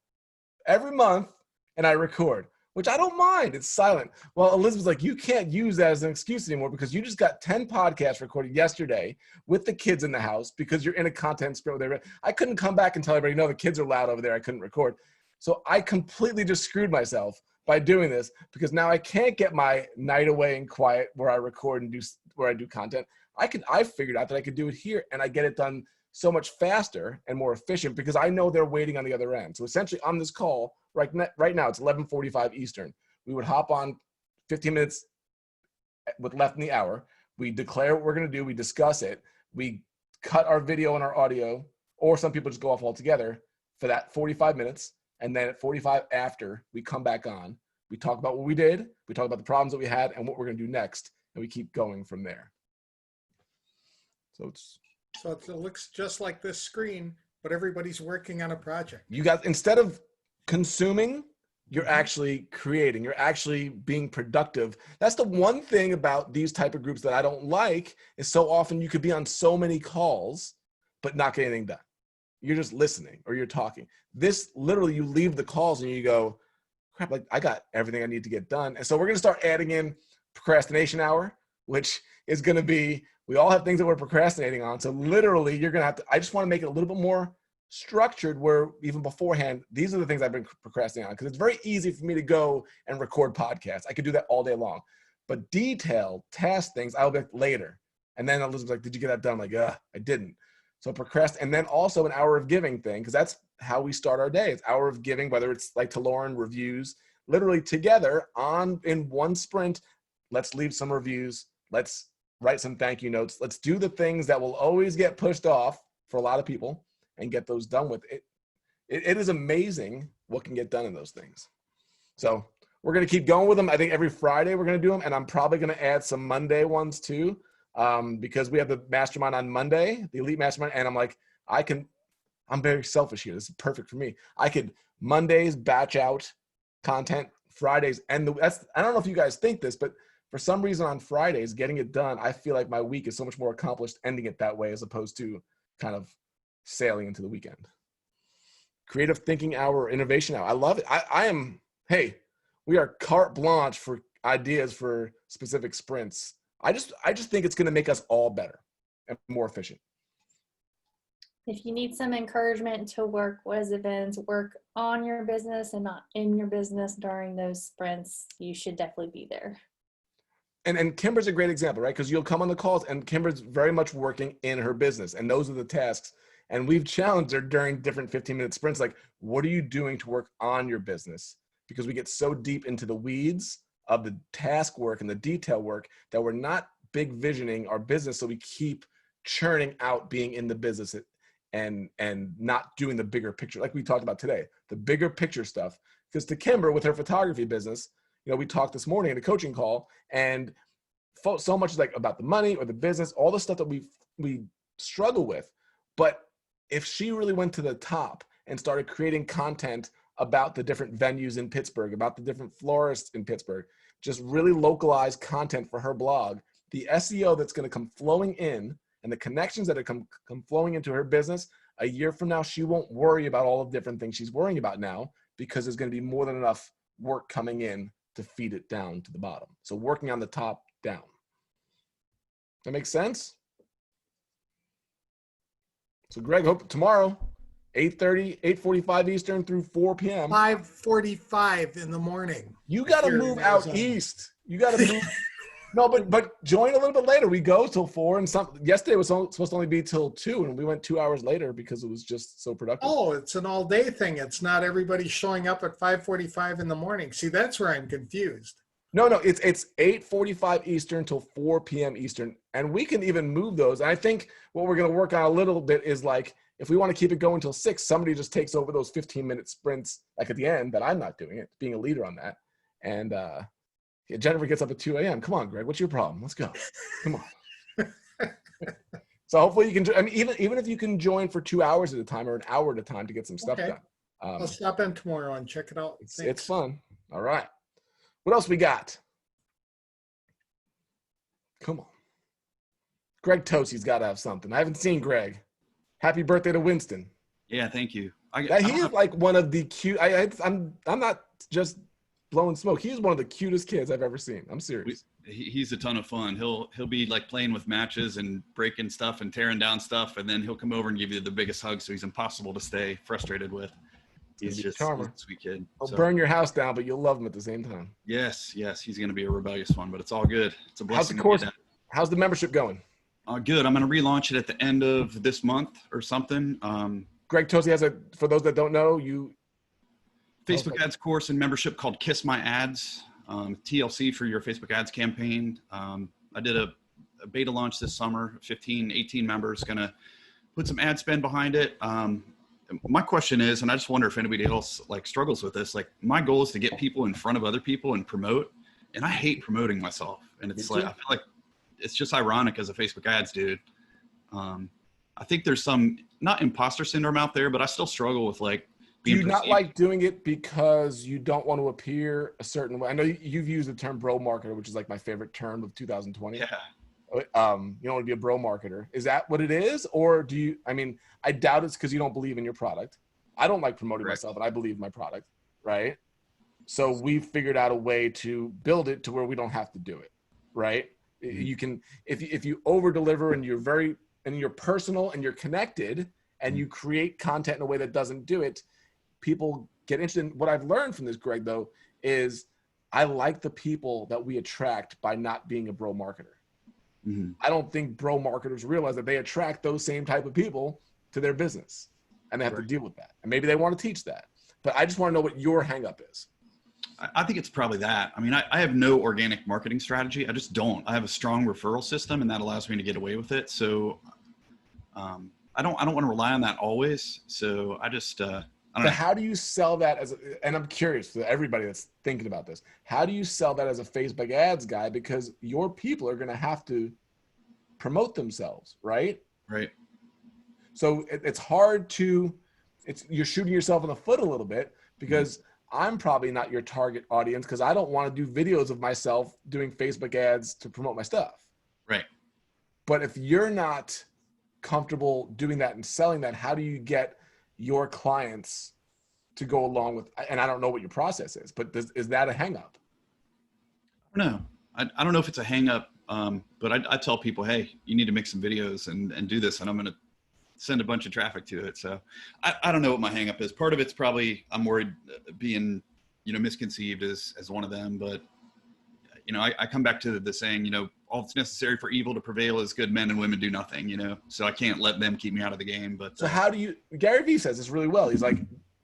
every month and I record, which I don't mind. It's silent. Well, Elizabeth's like, you can't use that as an excuse anymore because you just got 10 podcasts recorded yesterday with the kids in the house because you're in a content sprint with everybody. I couldn't come back and tell everybody, no, the kids are loud over there. I couldn't record. So I completely just screwed myself by doing this, because now I can't get my night away and quiet where I record and where I do content. I figured out that I could do it here, and I get it done so much faster and more efficient because I know they're waiting on the other end. So essentially on this call right now, it's 11:45 Eastern. We would hop on 15 minutes with left in the hour. We declare what we're going to do. We discuss it. We cut our video and our audio, or some people just go off altogether for that 45 minutes. And then at 45 after, we come back on. We talk about what we did. We talk about the problems that we had and what we're going to do next. And we keep going from there. So it looks just like this screen, but everybody's working on a project. You guys, instead of consuming, you're actually creating. You're actually being productive. That's the one thing about these type of groups that I don't like, is so often you could be on so many calls, but not get anything done. You're just listening or you're talking. This literally, you leave the calls and you go, crap, like I got everything I need to get done. And so we're going to start adding in procrastination hour, which is going to be, we all have things that we're procrastinating on. So literally you're going to have to, I just want to make it a little bit more structured, where even beforehand, these are the things I've been procrastinating on, because it's very easy for me to go and record podcasts. I could do that all day long, but detailed task things, I'll be like later. And then Elizabeth's like, did you get that done? I'm like, I didn't. So and then also an hour of giving thing, because that's how we start our day. It's hour of giving, whether it's like to Lauren, reviews, literally together in one sprint. Let's leave some reviews. Let's write some thank you notes. Let's do the things that will always get pushed off for a lot of people and get those done with it. It is amazing what can get done in those things. So we're going to keep going with them. I think every Friday we're going to do them, and I'm probably going to add some Monday ones too, because we have the mastermind on Monday, the elite mastermind, and I'm like, I'm very selfish here. This is perfect for me. I could Mondays batch out content, Fridays, and I don't know if you guys think this, but for some reason on Fridays, getting it done, I feel like my week is so much more accomplished ending it that way as opposed to kind of sailing into the weekend. Creative thinking hour, innovation hour. I love it. Hey, we are carte blanche for ideas for specific sprints. I just think it's going to make us all better and more efficient. If you need some encouragement to work on your business and not in your business during those sprints, you should definitely be there. And Kimber's a great example, right? Because you'll come on the calls and Kimber's very much working in her business, and those are the tasks. And we've challenged her during different 15-minute sprints, like, what are you doing to work on your business? Because we get so deep into the weeds of the task work and the detail work that we're not big visioning our business. So we keep churning out being in the business and not doing the bigger picture. Like we talked about today, the bigger picture stuff. Because to Kimber with her photography business, we talked this morning in a coaching call, and so much is like about the money or the business, all the stuff that we struggle with. But if she really went to the top and started creating content about the different venues in Pittsburgh, about the different florists in Pittsburgh, just really localized content for her blog, the SEO that's going to come flowing in and the connections that are come flowing into her business, a year from now, she won't worry about all the different things she's worrying about now, because there's going to be more than enough work coming in to feed it down to the bottom. So working on the top down. That makes sense? So Greg, hope tomorrow, 8:30, 8:45 Eastern through 4 p.m. 5:45 in the morning. You got to move out east. You got to move. No, but join a little bit later. We go till 4, and yesterday was supposed to only be till 2, and we went 2 hours later because it was just so productive. Oh, it's an all-day thing. It's not everybody showing up at 5:45 in the morning. See, that's where I'm confused. No, it's 8:45 Eastern till 4 p.m. Eastern, and we can even move those. And I think what we're going to work on a little bit is, like, if we want to keep it going till 6, somebody just takes over those 15-minute sprints, like at the end, that I'm not doing it, being a leader on that. And Jennifer gets up at 2 a.m. Come on, Greg, what's your problem? Let's go. Come on. So hopefully you can. I mean, even if you can join for 2 hours at a time or an hour at a time to get some stuff done. I'll stop in tomorrow and check it out. It's fun. All right. What else we got? Come on. Greg Tosey's got to have something. I haven't seen Greg. Happy birthday to Winston. Yeah, thank you. He's like one of the cute. I'm not just blowing smoke. He's one of the cutest kids I've ever seen. I'm serious. He's a ton of fun. He'll be like playing with matches and breaking stuff and tearing down stuff, and then he'll come over and give you the biggest hug. So he's impossible to stay frustrated with. He's just a sweet kid. He'll burn your house down, but you'll love him at the same time. Yes. He's going to be a rebellious one, but it's all good. It's a blessing. How's the membership going? Good. I'm going to relaunch it at the end of this month or something. Greg Tosey has for those that don't know, Facebook ads course and membership called Kiss My Ads, TLC for your Facebook ads campaign. I did a beta launch this summer, 18 members, going to put some ad spend behind it. My question is, and I just wonder if anybody else like struggles with this, like my goal is to get people in front of other people and promote, and I hate promoting myself. And it's like, I feel like it's just ironic as a Facebook ads dude. I think there's some, not imposter syndrome out there, but I still struggle with like, do you not like doing it because you don't want to appear a certain way? I know you've used the term bro marketer, which is like my favorite term of 2020. Yeah. You don't want to be a bro marketer. Is that what it is? Or I doubt it's because you don't believe in your product. I don't like promoting myself, and I believe my product, right? So we've figured out a way to build it to where we don't have to do it, right? Mm-hmm. You can, if you over deliver and you're personal and you're connected and you create content in a way that doesn't do it, people get interested. What I've learned from this, Greg, though, is I like the people that we attract by not being a bro marketer. Mm-hmm. I don't think bro marketers realize that they attract those same type of people to their business, and they have to deal with that. And maybe they want to teach that. But I just want to know what your hang up is. I think it's probably that. I mean, I have no organic marketing strategy. I just don't. I have a strong referral system, and that allows me to get away with it. So I don't want to rely on that always. So I just I don't know. How do you sell that and I'm curious to everybody that's thinking about this, how do you sell that as a Facebook ads guy? Because your people are going to have to promote themselves, right? Right. So it's hard to, you're shooting yourself in the foot a little bit, because I'm probably not your target audience, because I don't want to do videos of myself doing Facebook ads to promote my stuff. Right. But if you're not comfortable doing that and selling that, how do you get your clients to go along with, and I don't know what your process is, but is that a hang up? I don't know. I don't know if it's a hang up, but I tell people, hey, you need to make some videos and do this, and I'm going to send a bunch of traffic to it. So I don't know what my hang up is. Part of it's probably I'm worried being, misconceived as one of them, but I come back to the saying, all that's necessary for evil to prevail is good men and women do nothing, so I can't let them keep me out of the game. But so how do you, Gary Vee says this really well. He's like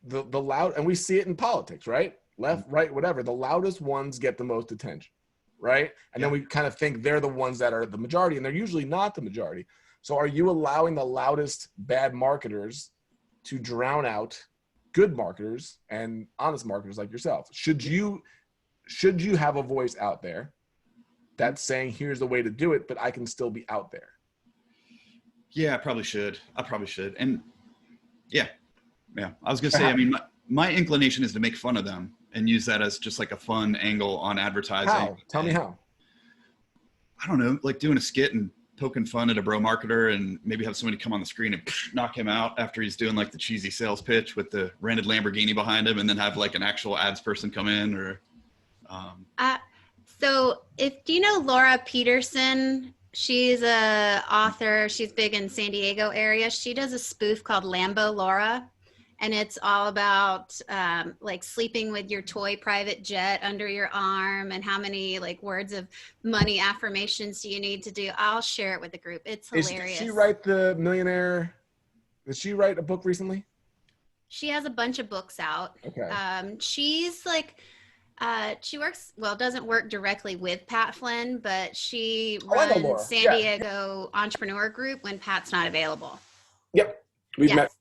the loud, and we see it in politics, right? Left, right, whatever. The loudest ones get the most attention, right? And then we kind of think they're the ones that are the majority, and they're usually not the majority. So are you allowing the loudest bad marketers to drown out good marketers and honest marketers like yourself? Should you have a voice out there that's saying, here's the way to do it, but I can still be out there? Yeah, I probably should. And yeah. I was going to say, I mean, my inclination is to make fun of them and use that as just like a fun angle on advertising. How? Tell me how. I don't know, like doing a skit and poking fun at a bro marketer, and maybe have somebody come on the screen and knock him out after he's doing like the cheesy sales pitch with the rented Lamborghini behind him, and then have like an actual ads person come in, or so do you know Laura Peterson? She's a author. She's big in San Diego area. She does a spoof called Lambo Laura, and it's all about like sleeping with your toy private jet under your arm, and how many like words of money affirmations do you need to do. I'll share it with the group. It's hilarious. Did she write The Millionaire? Did she write a book recently? She has a bunch of books out. Okay. She's like, she doesn't work directly with Pat Flynn, but she runs San Diego Entrepreneur Group when Pat's not available. Yep. We've met.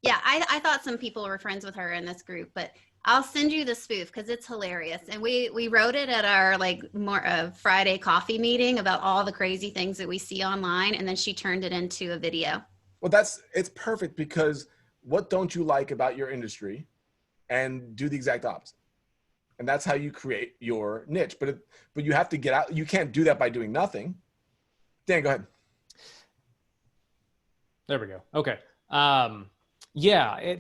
Yeah, I thought some people were friends with her in this group, but I'll send you the spoof because it's hilarious. And we wrote it at our Friday coffee meeting about all the crazy things that we see online, and then she turned it into a video. Well, it's perfect, because what don't you like about your industry, and do the exact opposite. And that's how you create your niche. But you have to get out. You can't do that by doing nothing. Dan, go ahead. There we go. Okay.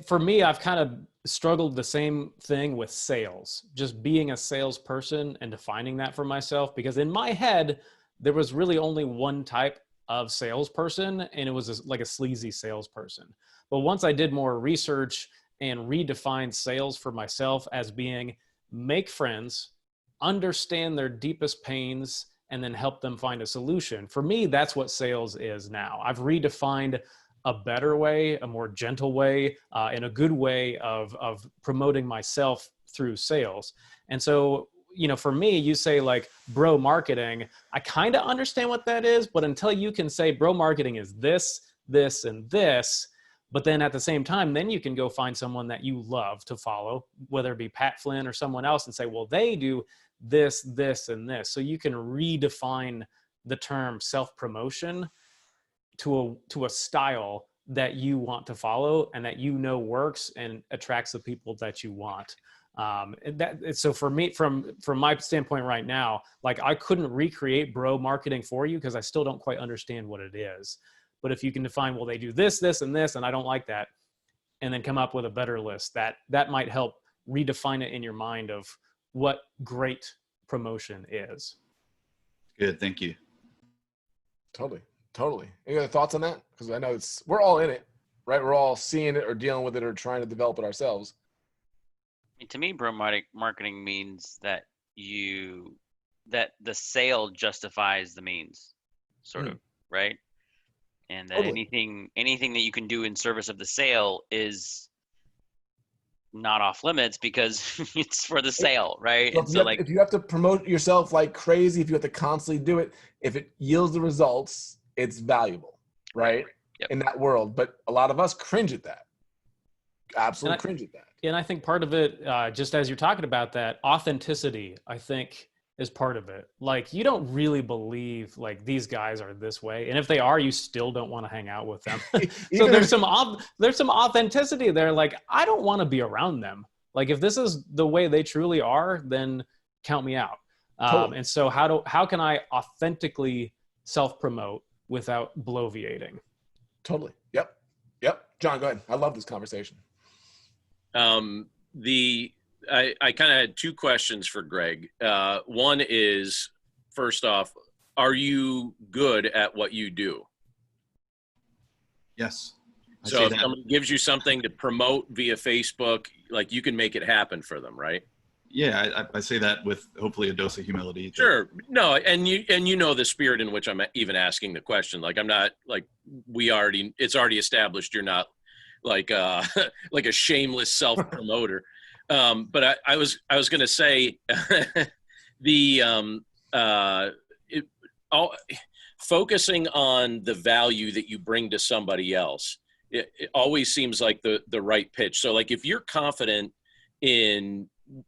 For me, I've kind of struggled the same thing with sales, just being a salesperson and defining that for myself, because in my head, there was really only one type of salesperson, and it was like a sleazy salesperson. But once I did more research and redefined sales for myself as being make friends, understand their deepest pains, and then help them find a solution. For me, that's what sales is now. I've redefined a better way, a more gentle way, and a good way of promoting myself through sales. And so, for me, you say like bro marketing, I kind of understand what that is, but until you can say bro marketing is this, this, and this, but then at the same time, then you can go find someone that you love to follow, whether it be Pat Flynn or someone else, and say, well, they do this, this, and this. So you can redefine the term self-promotion to a style that you want to follow and that works and attracts the people that you want. So for me, from my standpoint right now, like I couldn't recreate bro marketing for you because I still don't quite understand what it is. But if you can define, well, they do this, this, and this, and I don't like that, and then come up with a better list, that might help redefine it in your mind of what great promotion is. Good, thank you. Totally. Any other thoughts on that? Because I know we're all in it, right? We're all seeing it or dealing with it or trying to develop it ourselves. I mean, to me, bro marketing means that the sale justifies the means. sort of, right? And that Totally. anything that you can do in service of the sale is not off limits because it's for the sale, right? So And so like, if you have to promote yourself like crazy, if you have to constantly do it, if it yields the results, it's valuable, right? Yep. In that world. But a lot of us cringe at that. Absolutely cringe at that. And I think part of it, just as you're talking about that, authenticity, I think, is part of it. Like, you don't really believe like these guys are this way, and if they are, you still don't want to hang out with them. So there's some authenticity there. Like, I don't want to be around them. Like, if this is the way they truly are, then count me out. Totally. And so how can I authentically self-promote without bloviating? Totally. Yep. John, go ahead. I love this conversation. I kind of had two questions for Greg. One is, first off, are you good at what you do? Yes. So if somebody gives you something to promote via Facebook, like, you can make it happen for them, right? Yeah, I say that with hopefully a dose of humility. Sure. No, and you know the spirit in which I'm even asking the question. Like, I'm not like, it's already established you're not like like a shameless self-promoter. But I was going to say focusing on the value that you bring to somebody else, it always seems like the right pitch. So like, if you're confident in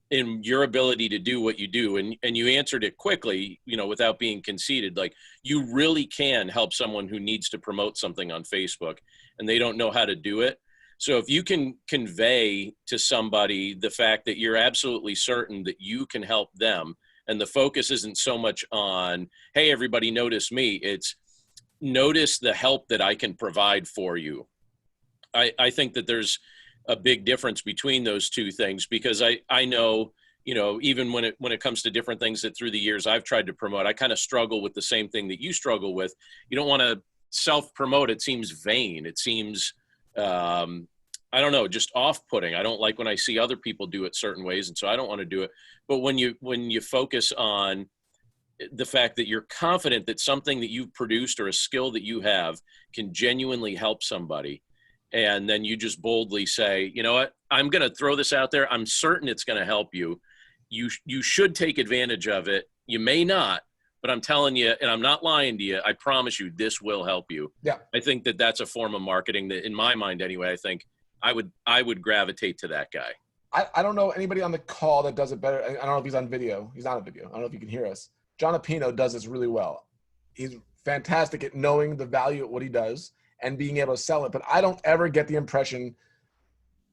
your ability to do what you do, and you answered it quickly, without being conceited, like, you really can help someone who needs to promote something on Facebook and they don't know how to do it. So if you can convey to somebody the fact that you're absolutely certain that you can help them, and the focus isn't so much on, hey, everybody notice me, it's notice the help that I can provide for you. I think that there's a big difference between those two things, because I know, even when it comes to different things that through the years I've tried to promote, I kind of struggle with the same thing that you struggle with. You don't want to self-promote. It seems vain. It seems, I don't know, just off-putting. I don't like when I see other people do it certain ways, and so I don't want to do it. But when you focus on the fact that you're confident that something that you've produced or a skill that you have can genuinely help somebody, and then you just boldly say, you know what, I'm going to throw this out there. I'm certain it's going to help you. You should take advantage of it. You may not, but I'm telling you, and I'm not lying to you, I promise you this will help you. Yeah. I think that that's a form of marketing that, in my mind anyway, I think I would gravitate to that guy. I don't know anybody on the call that does it better. I don't know if he's on video. He's not on video. I don't know if you can hear us. John Apino does this really well. He's fantastic at knowing the value of what he does and being able to sell it. But I don't ever get the impression,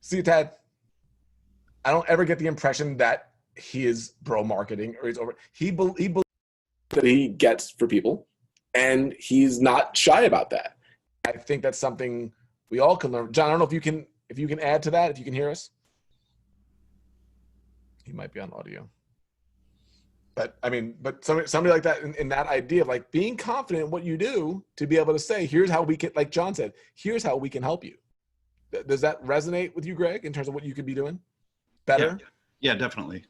see, Ted, I don't ever get the impression that he is bro marketing or he's over. He believes that he gets for people, and he's not shy about that. I think that's something we all can learn. John, I don't know if you can add to that, if you can hear us. He might be on audio. But somebody like that in that idea of like being confident in what you do to be able to say, here's how we can, like John said, here's how we can help you. Does that resonate with you, Greg, in terms of what you could be doing better? Yeah, definitely.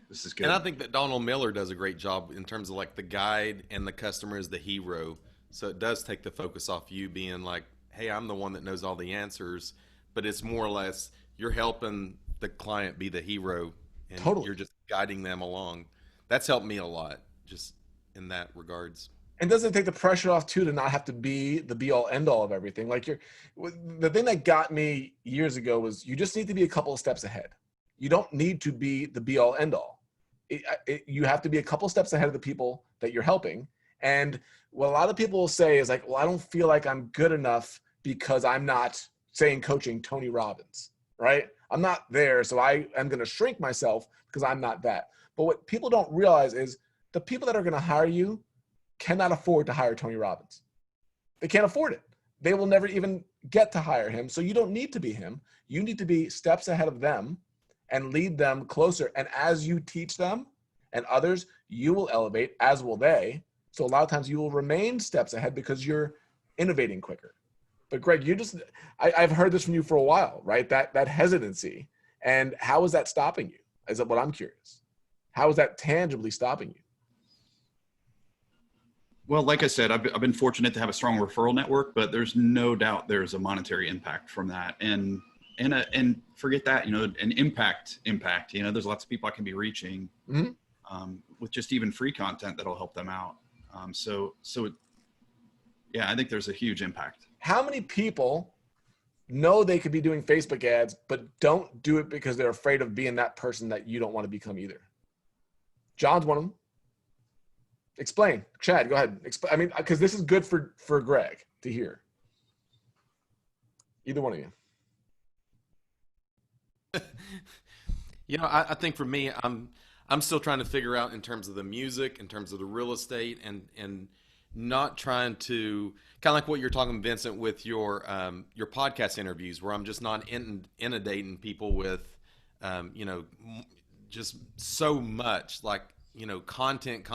This is good. And I think that Donald Miller does a great job in terms of like the guide and the customer is the hero. So it does take the focus off you being like, hey, I'm the one that knows all the answers, but it's more or less you're helping the client be the hero, and Totally. You're just guiding them along. That's helped me a lot, just in that regards. And doesn't it take the pressure off too to not have to be the be all end all of everything? Like the thing that got me years ago was you just need to be a couple of steps ahead. You don't need to be the be all end all. You have to be a couple steps ahead of the people that you're helping. And what a lot of people will say is like, well, I don't feel like I'm good enough because I'm not saying coaching Tony Robbins, right? I'm not there. So I am going to shrink myself because I'm not that. But what people don't realize is the people that are going to hire you cannot afford to hire Tony Robbins. They can't afford it. They will never even get to hire him. So you don't need to be him. You need to be steps ahead of them and lead them closer. And as you teach them and others, you will elevate, as will they. So a lot of times you will remain steps ahead because you're innovating quicker. But Greg, I've heard this from you for a while, right? That hesitancy. And how is that stopping you? Is that what I'm curious? How is that tangibly stopping you? Well, like I said, I've been fortunate to have a strong referral network, but there's no doubt there's a monetary impact from that. And forget that, an impact, there's lots of people I can be reaching with just even free content that'll help them out. Yeah, I think there's a huge impact. How many people know they could be doing Facebook ads, but don't do it because they're afraid of being that person that you don't want to become either? John's one of them. Explain. Chad, go ahead. I mean, because this is good for Greg to hear. Either one of you. I think for me, I'm still trying to figure out in terms of the music, in terms of the real estate, and not trying to kind of like what you're talking, Vincent, with your podcast interviews, where I'm just not inundating people with, just so much like, content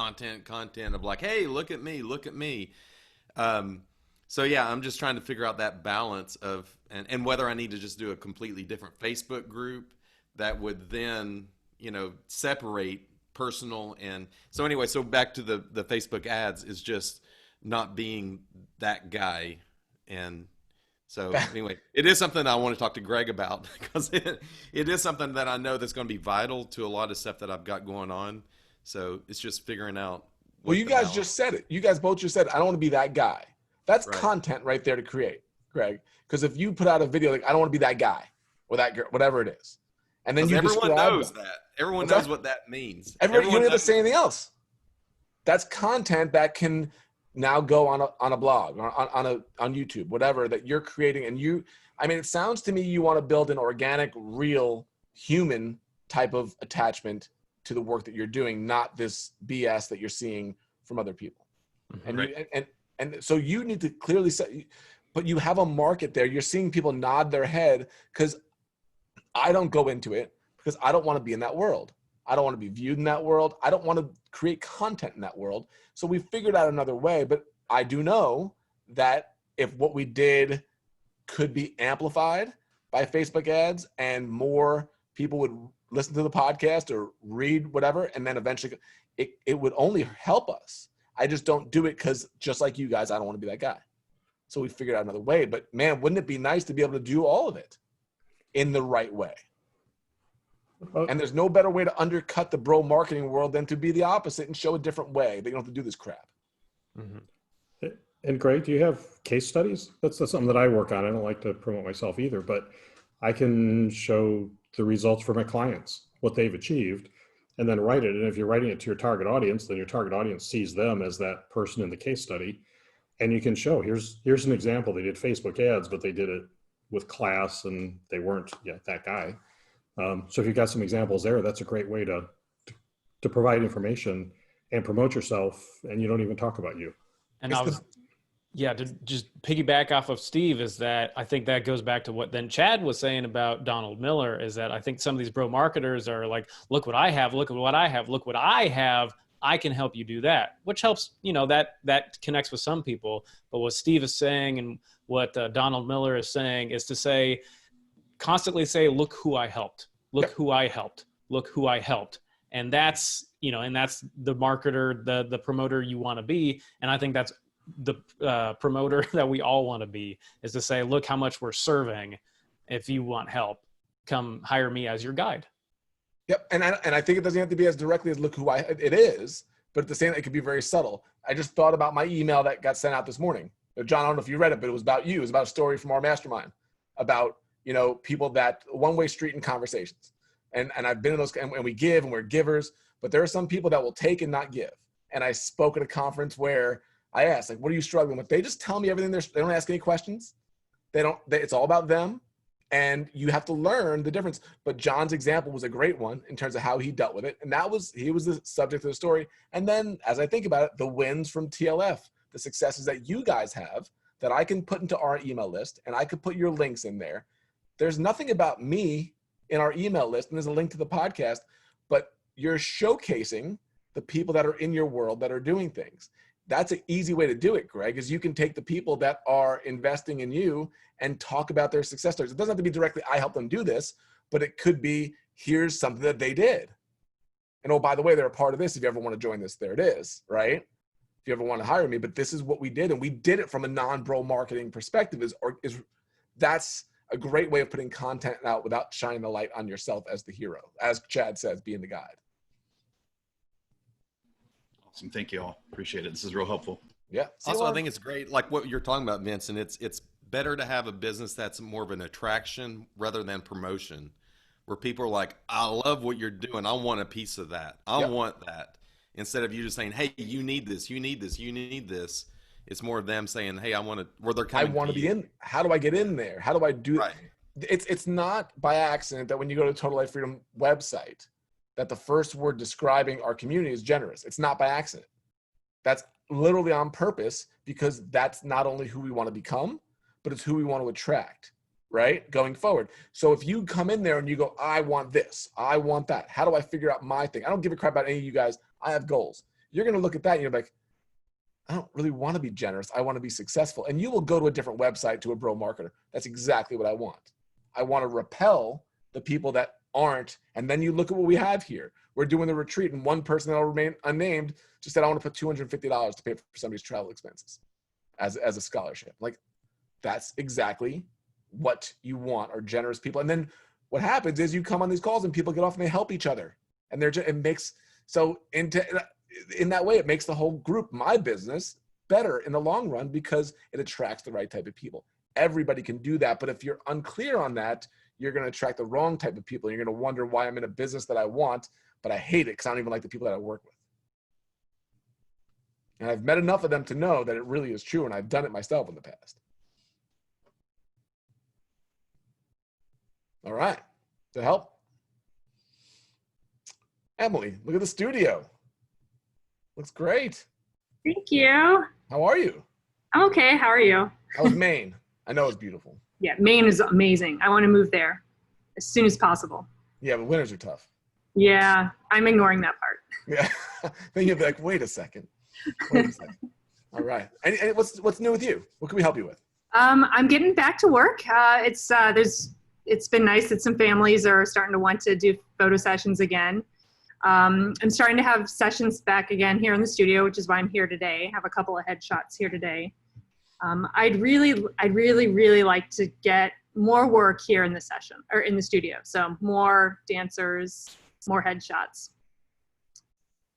of like, hey, look at me. So yeah, I'm just trying to figure out that balance of, and whether I need to just do a completely different Facebook group that would then, separate personal. And so anyway, so back to the Facebook ads is just not being that guy. And so anyway, it is something I want to talk to Greg about, because it is something that I know that's going to be vital to a lot of stuff that I've got going on. So it's just figuring out. Well, you guys just said it. You guys both just said, I don't want to be that guy. That's content right there to create, Greg. Because if you put out a video like, I don't want to be that guy or that girl, whatever it is, and then everyone knows that. Everyone knows what that means. Everyone, you don't have to say anything else. That's content that can now go on a blog or on YouTube, whatever that you're creating. And it sounds to me you want to build an organic, real, human type of attachment to the work that you're doing, not this BS that you're seeing from other people. And so you need to clearly say, but you have a market there. You're seeing people nod their head, because I don't go into it because I don't want to be in that world. I don't want to be viewed in that world. I don't want to create content in that world. So we figured out another way, but I do know that if what we did could be amplified by Facebook ads and more people would listen to the podcast or read whatever, and then eventually it would only help us. I just don't do it because, just like you guys, I don't want to be that guy. So we figured out another way. But man, wouldn't it be nice to be able to do all of it in the right way? And there's no better way to undercut the bro marketing world than to be the opposite and show a different way. They don't have to do this crap. Mm-hmm. And Greg, do you have case studies? That's something that I work on. I don't like to promote myself either, but I can show the results for my clients, what they've achieved, and then write it. And if you're writing it to your target audience, then your target audience sees them as that person in the case study. And you can show, here's an example. They did Facebook ads, but they did it with class and they weren't that guy. So if you've got some examples there, that's a great way to provide information and promote yourself, and you don't even talk about you. And to just piggyback off of Steve, is that I think that goes back to what then Chad was saying about Donald Miller, is that I think some of these bro marketers are like, look what I have, look at what I have, look what I have. I can help you do that, which helps, that connects with some people. But what Steve is saying and what Donald Miller is saying is to constantly say, look who I helped, look who I helped, look who I helped. And that's, and that's the marketer, the promoter you want to be. And I think that's the promoter that we all want to be, is to say, look how much we're serving. If you want help, come hire me as your guide. Yep. And I think it doesn't have to be as directly as look who it is, but at the same time, it could be very subtle. I just thought about my email that got sent out this morning. John, I don't know if you read it, but it was about you. It was about a story from our mastermind about, people that one-way street in conversations. And I've been in those, and we give, and we're givers, but there are some people that will take and not give. And I spoke at a conference where I asked, like, what are you struggling with? They just tell me everything. They don't ask any questions. It's all about them. And you have to learn the difference. But John's example was a great one in terms of how he dealt with it. And he was the subject of the story. And then as I think about it, the wins from TLF, the successes that you guys have that I can put into our email list, and I could put your links in there. There's nothing about me in our email list, and there's a link to the podcast, but you're showcasing the people that are in your world that are doing things. That's an easy way to do it, Greg, is you can take the people that are investing in you and talk about their success stories. It doesn't have to be directly, I helped them do this, but it could be, here's something that they did. And oh, by the way, they're a part of this. If you ever want to join this, there it is, right? if you ever want to hire me, but this is what we did. And we did it from a non-bro marketing perspective that's a great way of putting content out without shining the light on yourself as the hero, as Chad says, being the guide. Awesome. Thank you all. Appreciate it. This is real helpful. Yeah. Also, I think it's great, like what you're talking about, Vincent. It's better to have a business that's more of an attraction rather than promotion, where people are like, I love what you're doing. I want a piece of that. I want that. Instead of you just saying, hey, you need this, you need this, you need this. It's more of them saying, hey, I want to, where they're coming. I want to be in. How do I get in there? How do I do it? It's not by accident that when you go to Total Life Freedom website, that the first word describing our community is generous. It's not by accident. That's literally on purpose, because that's not only who we want to become, but it's who we want to attract, right? Going forward. So if you come in there and you go, I want this, I want that. How do I figure out my thing? I don't give a crap about any of you guys. I have goals. You're going to look at that and you're like, I don't really want to be generous. I want to be successful. And you will go to a different website to a bro marketer. That's exactly what I want. I want to repel the people that aren't. And then you look at what we have here. We're doing the retreat, and one person that'll remain unnamed just said, I want to put $250 to pay for somebody's travel expenses as a scholarship. Like, that's exactly what you want, are generous people. And then what happens is you come on these calls and people get off and they help each other. And it makes, so in that way, it makes the whole group, my business, better in the long run, because it attracts the right type of people. Everybody can do that. But if you're unclear on that, you're going to attract the wrong type of people. You're going to wonder why I'm in a business that I want, but I hate it because I don't even like the people that I work with. And I've met enough of them to know that it really is true. And I've done it myself in the past. All right. To help? Emily, look at the studio. Looks great. Thank you. How are you? I'm okay. How are you? How's Maine? I know it's beautiful. Yeah, Maine is amazing. I want to move there as soon as possible. Yeah, but winters are tough. Yeah, I'm ignoring that part. Yeah. Then you'll be like, wait a second. All right. And what's new with you? What can we help you with? I'm getting back to work. It's been nice that some families are starting to want to do photo sessions again. I'm starting to have sessions back again here in the studio, which is why I'm here today. I have a couple of headshots here today. I'd really like to get more work here in the session or in the studio. So more dancers, more headshots.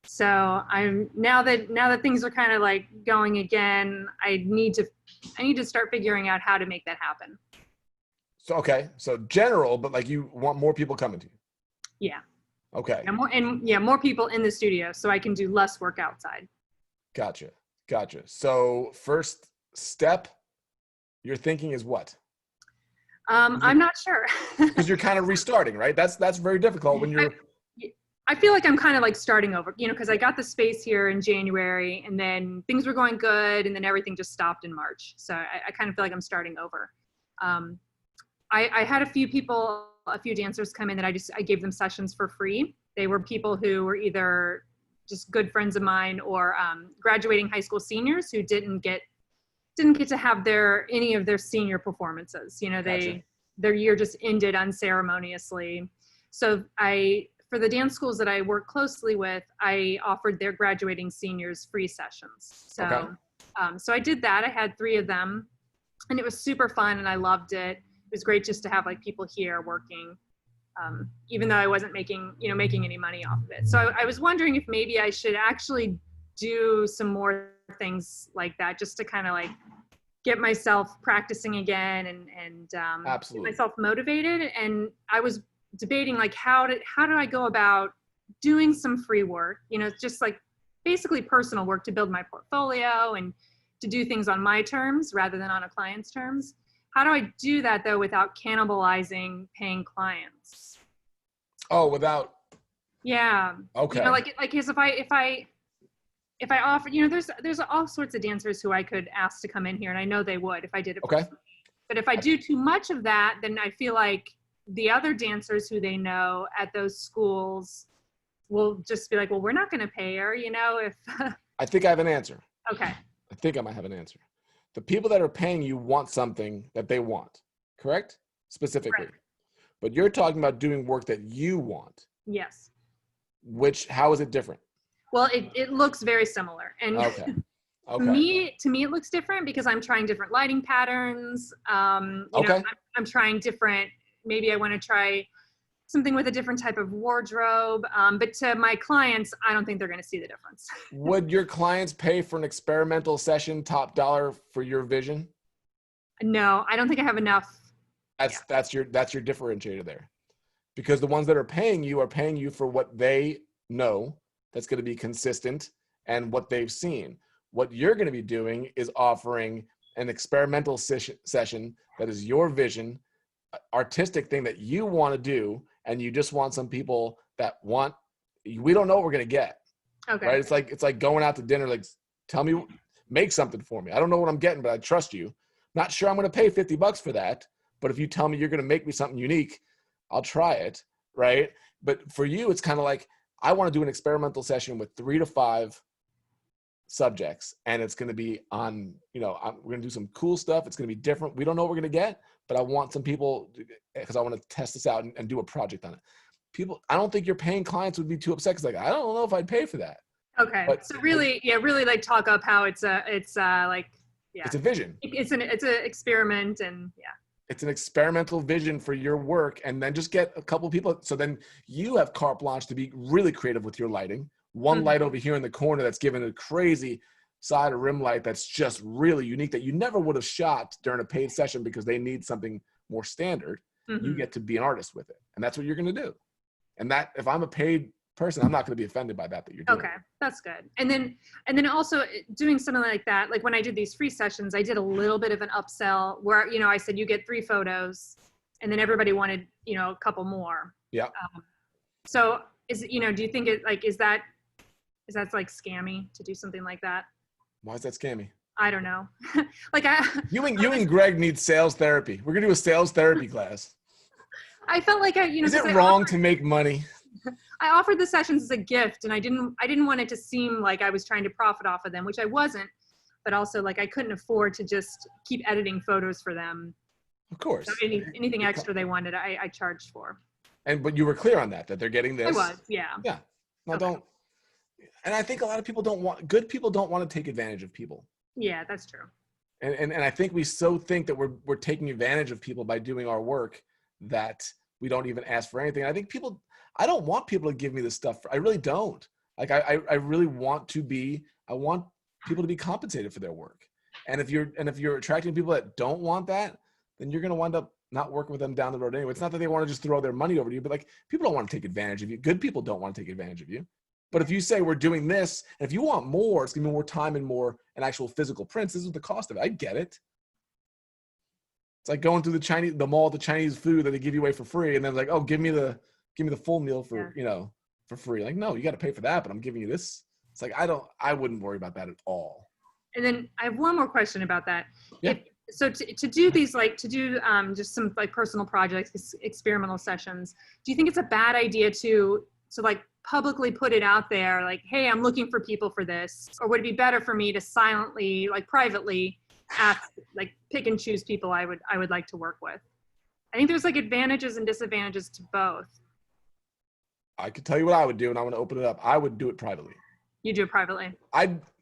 So now that things are kind of like going again, I need to start figuring out how to make that happen. So, okay. So general, but like you want more people coming to you. Yeah. Okay. More people in the studio so I can do less work outside. Gotcha. So first step you're thinking is what? I'm not sure. Because you're kind of restarting, right? That's very difficult when you're. I feel like I'm kind of like starting over, because I got the space here in January and then things were going good and then everything just stopped in March. So I kind of feel like I'm starting over. I had a few dancers come in that I gave them sessions for free. They were people who were either just good friends of mine or graduating high school seniors who didn't get to have any of their senior performances. Gotcha. Their year just ended unceremoniously. So for the dance schools that I work closely with, I offered their graduating seniors free sessions. So, okay. So I did that. I had 3 of them and it was super fun and I loved it. It was great just to have like people here working, even though I wasn't making any money off of it. So I was wondering if maybe I should actually do some more things like that, just to kind of like get myself practicing again and get myself motivated. And I was debating like how do I go about doing some free work, just like basically personal work to build my portfolio and to do things on my terms rather than on a client's terms. How do I do that though without cannibalizing paying clients? Oh, without. Yeah. Okay. Because if I offer, there's all sorts of dancers who I could ask to come in here, and I know they would if I did it. Okay. But if I do too much of that, then I feel like the other dancers who they know at those schools will just be like, well, we're not going to pay her, if. I think I have an answer. Okay. I think I might have an answer. The people that are paying you want something that they want, correct? Specifically. Correct. But you're talking about doing work that you want. Yes. How is it different? Well, it looks very similar. And okay. Okay. To me, it looks different because I'm trying different lighting patterns. You know, I'm trying different. Maybe I want to try something with a different type of wardrobe. But to my clients, I don't think they're going to see the difference. Would your clients pay for an experimental session, top dollar, for your vision? No, I don't think I have enough. That's your differentiator there, because the ones that are paying you for what they know that's going to be consistent and what they've seen. What you're going to be doing is offering an experimental session that is your vision, artistic thing that you want to do, and you just want some people that want. We don't know what we're going to get. Okay. Right? It's like going out to dinner. Like, tell me, make something for me. I don't know what I'm getting, but I trust you. Not sure I'm going to pay $50 for that, but if you tell me you're going to make me something unique, I'll try it. Right? But for you, it's kind of like, I want to do an experimental session with 3 to 5 subjects, and it's going to be on, we're going to do some cool stuff. It's going to be different. We don't know what we're going to get, but I want some people, because I want to test this out and do a project on it. People, I don't think your paying clients would be too upset, because I don't know if I'd pay for that. Okay. But, so really like talk up how it's a vision. It's an experiment, and it's an experimental vision for your work, and then just get a couple people. So then you have carte blanche to be really creative with your lighting. One light over here in the corner that's given a crazy side of rim light that's just really unique, that you never would have shot during a paid session because they need something more standard. You get to be an artist with it, and that's what you're going to do. And that, if I'm a paid person, I'm not going to be offended by that you're doing. Okay, that's good. And then also doing something like that, like when I did these free sessions, I did a little bit of an upsell where, I said, you get 3 photos, and then everybody wanted, a couple more. Yeah. So do you think is that like scammy to do something like that? Why is that scammy? I don't know. You and Greg need sales therapy. We're going to do a sales therapy class. I felt like is it wrong to make money? I offered the sessions as a gift, and I didn't want it to seem like I was trying to profit off of them, which I wasn't, but also like I couldn't afford to just keep editing photos for them. Of course. So anything extra they wanted, I charged for. But you were clear on that they're getting this. I was, yeah. Yeah. No, don't. And I think a lot of people good people don't want to take advantage of people. Yeah, that's true. And I think we so think that we're taking advantage of people by doing our work that we don't even ask for anything. I think I don't want people to give me this stuff. I really don't. Like, I really want I want people to be compensated for their work. And if you're attracting people that don't want that, then you're going to wind up not working with them down the road anyway. It's not that they want to just throw their money over to you, but like, people don't want to take advantage of you. Good people don't want to take advantage of you. But if you say we're doing this, and if you want more, it's going to be more time and more an actual physical prints. This is the cost of it. I get it. It's like going to the mall, the Chinese food that they give you away for free, and then like, oh, give me the full meal for for free. Like, no, you got to pay for that, but I'm giving you this. It's like, I wouldn't worry about that at all. And then I have one more question about that. Yeah. So to do these, just some like personal projects, experimental sessions, do you think it's a bad idea to like publicly put it out there, like, hey, I'm looking for people for this? Or would it be better for me to silently, like privately ask, like pick and choose people I would like to work with? I think there's like advantages and disadvantages to both. I could tell you what I would do, and I want to open it up. I would do it privately. You do it privately?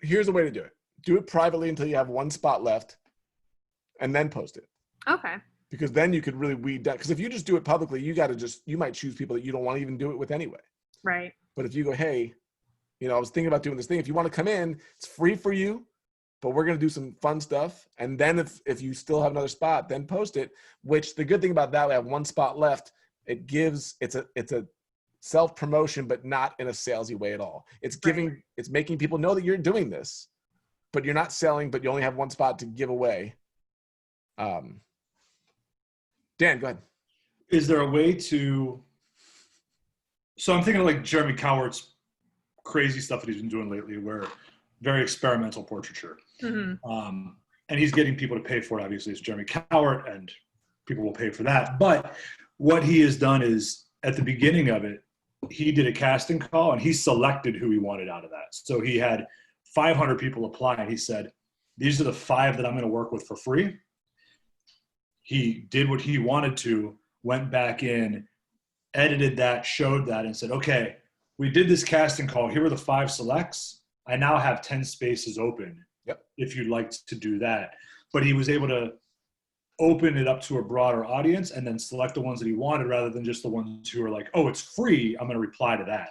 Here's a way to do it. Do it privately until you have 1 spot left, and then post it. Okay. Because then you could really weed down. Because if you just do it publicly, you might choose people that you don't want to even do it with anyway. Right. But if you go, hey, I was thinking about doing this thing. If you want to come in, it's free for you, but we're going to do some fun stuff. And then if you still have another spot, then post it. Which the good thing about that, we have 1 spot left. It's a self-promotion, but not in a salesy way at all. It's making people know that you're doing this, but you're not selling, but you only have 1 spot to give away. Dan, go ahead. Is there a way to, so I'm thinking of like Jeremy Cowart's crazy stuff that he's been doing lately, where very experimental portraiture. Mm-hmm. And he's getting people to pay for it. Obviously, it's Jeremy Cowart, and people will pay for that. But what he has done is, at the beginning of it, he did a casting call, and he selected who he wanted out of that. So he had 500 people apply, and he said, these are the 5 that I'm going to work with for free. He did what he wanted to, went back in, edited that, showed that, and said, okay, we did this casting call. Here are the 5 selects. I now have 10 spaces open. if you'd like to do that. But he was able to open it up to a broader audience and then select the ones that he wanted rather than just the ones who are like, oh, it's free, I'm going to reply to that.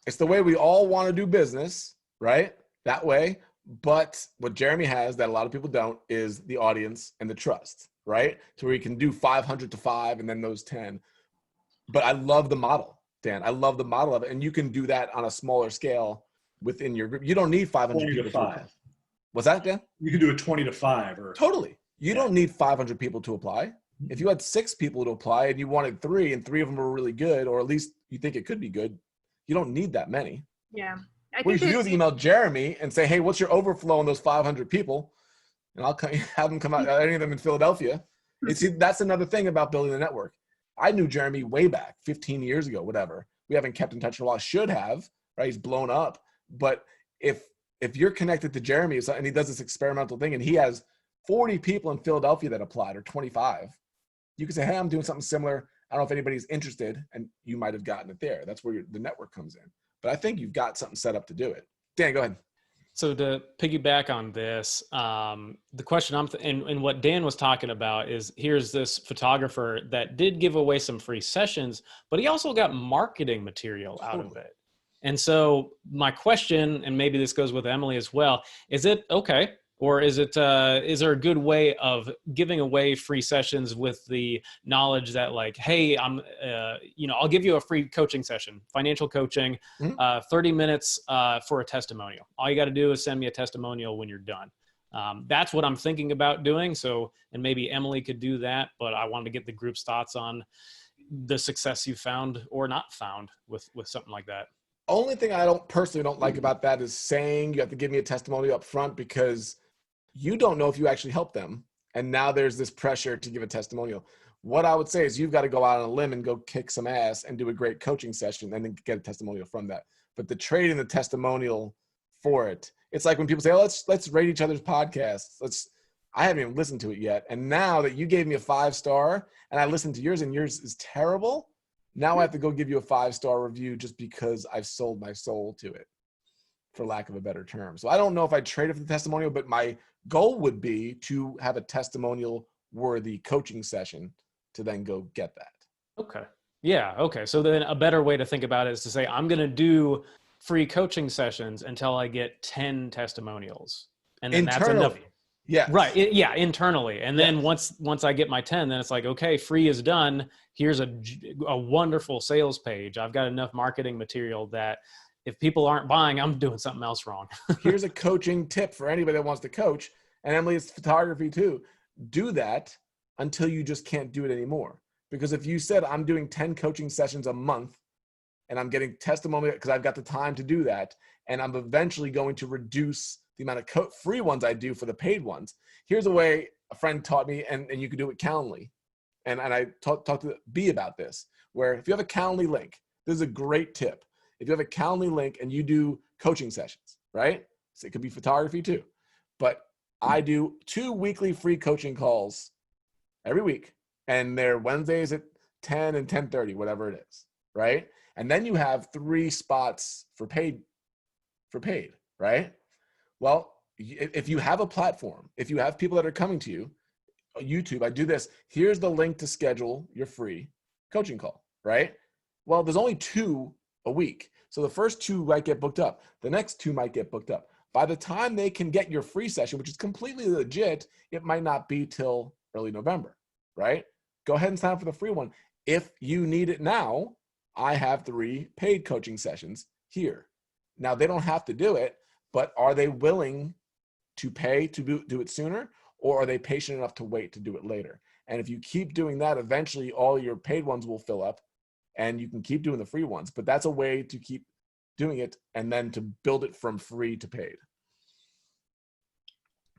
It's the way we all want to do business, right? That way. But what Jeremy has that a lot of people don't is the audience and the trust, right? To where you can do 500 to 5 and then those 10. But I love the model, Dan. I love the model of it. And you can do that on a smaller scale within your group. You don't need 500 people to 5. What's that, Dan? You can do a 20 to 5 or totally. You don't need 500 people to apply. If you had 6 people to apply and you wanted 3 and 3 of them were really good, or at least you think it could be good, you don't need that many. Yeah. What you should do is email Jeremy and say, hey, what's your overflow on those 500 people? And I'll have them come out, any of them in Philadelphia. See, that's another thing about building a network. I knew Jeremy way back, 15 years ago, whatever. We haven't kept in touch in a while. Should have, right? He's blown up. But if you're connected to Jeremy and he does this experimental thing and he has 40 people in Philadelphia that applied or 25, you can say, hey, I'm doing something similar. I don't know if anybody's interested, and you might have gotten it there. That's where the network comes in. But I think you've got something set up to do it. Dan, go ahead. So to piggyback on this, the question and what Dan was talking about is, here's this photographer that did give away some free sessions, but he also got marketing material out of it. And so my question, and maybe this goes with Emily as well, is it okay? Or is there a good way of giving away free sessions with the knowledge that like, hey, I'll give you a free coaching session, financial coaching, 30 minutes for a testimonial. All you got to do is send me a testimonial when you're done. That's what I'm thinking about doing. So, and maybe Emily could do that, but I wanted to get the group's thoughts on the success you found or not found with something like that. Only thing I personally don't like about that is saying you have to give me a testimonial up front, because you don't know if you actually help them. And now there's this pressure to give a testimonial. What I would say is you've got to go out on a limb and go kick some ass and do a great coaching session and then get a testimonial from that. But the trading the testimonial for it, it's like when people say, oh, let's rate each other's podcasts. I haven't even listened to it yet. And now that you gave me a 5-star and I listened to yours and yours is terrible, now I have to go give you a 5-star review just because I've sold my soul to it, for lack of a better term. So I don't know if I trade it for the testimonial, but my goal would be to have a testimonial worthy coaching session to then go get that. Okay. Yeah. Okay. So then a better way to think about it is to say, I'm going to do free coaching sessions until I get 10 testimonials. And then that's enough. Yeah. Right. Internally. And then once I get my 10, then it's like, okay, free is done. Here's a wonderful sales page. I've got enough marketing material that if people aren't buying, I'm doing something else wrong. Here's a coaching tip for anybody that wants to coach. And Emily, it's photography too. Do that until you just can't do it anymore. Because if you said I'm doing 10 coaching sessions a month and I'm getting testimony because I've got the time to do that, and I'm eventually going to reduce the amount of free ones I do for the paid ones. Here's a way a friend taught me, and you can do it Calendly. And I talked to B about this, where if you have a Calendly link, this is a great tip. If you have a Calendly link and you do coaching sessions, right? So it could be photography too. But I do 2 weekly free coaching calls every week. And they're Wednesdays at 10 and 10:30, whatever it is, right? And then you have 3 spots for paid, right? Well, if you have a platform, if you have people that are coming to you, YouTube, I do this. Here's the link to schedule your free coaching call, right? Well, there's only 2 a week. So the first 2 might get booked up. The next 2 might get booked up. By the time they can get your free session, which is completely legit, it might not be till early November, right? Go ahead and sign up for the free one. If you need it now, I have 3 paid coaching sessions here. Now, they don't have to do it, but are they willing to pay to do it sooner, or are they patient enough to wait to do it later? And if you keep doing that, eventually all your paid ones will fill up and you can keep doing the free ones. But that's a way to keep doing it and then to build it from free to paid.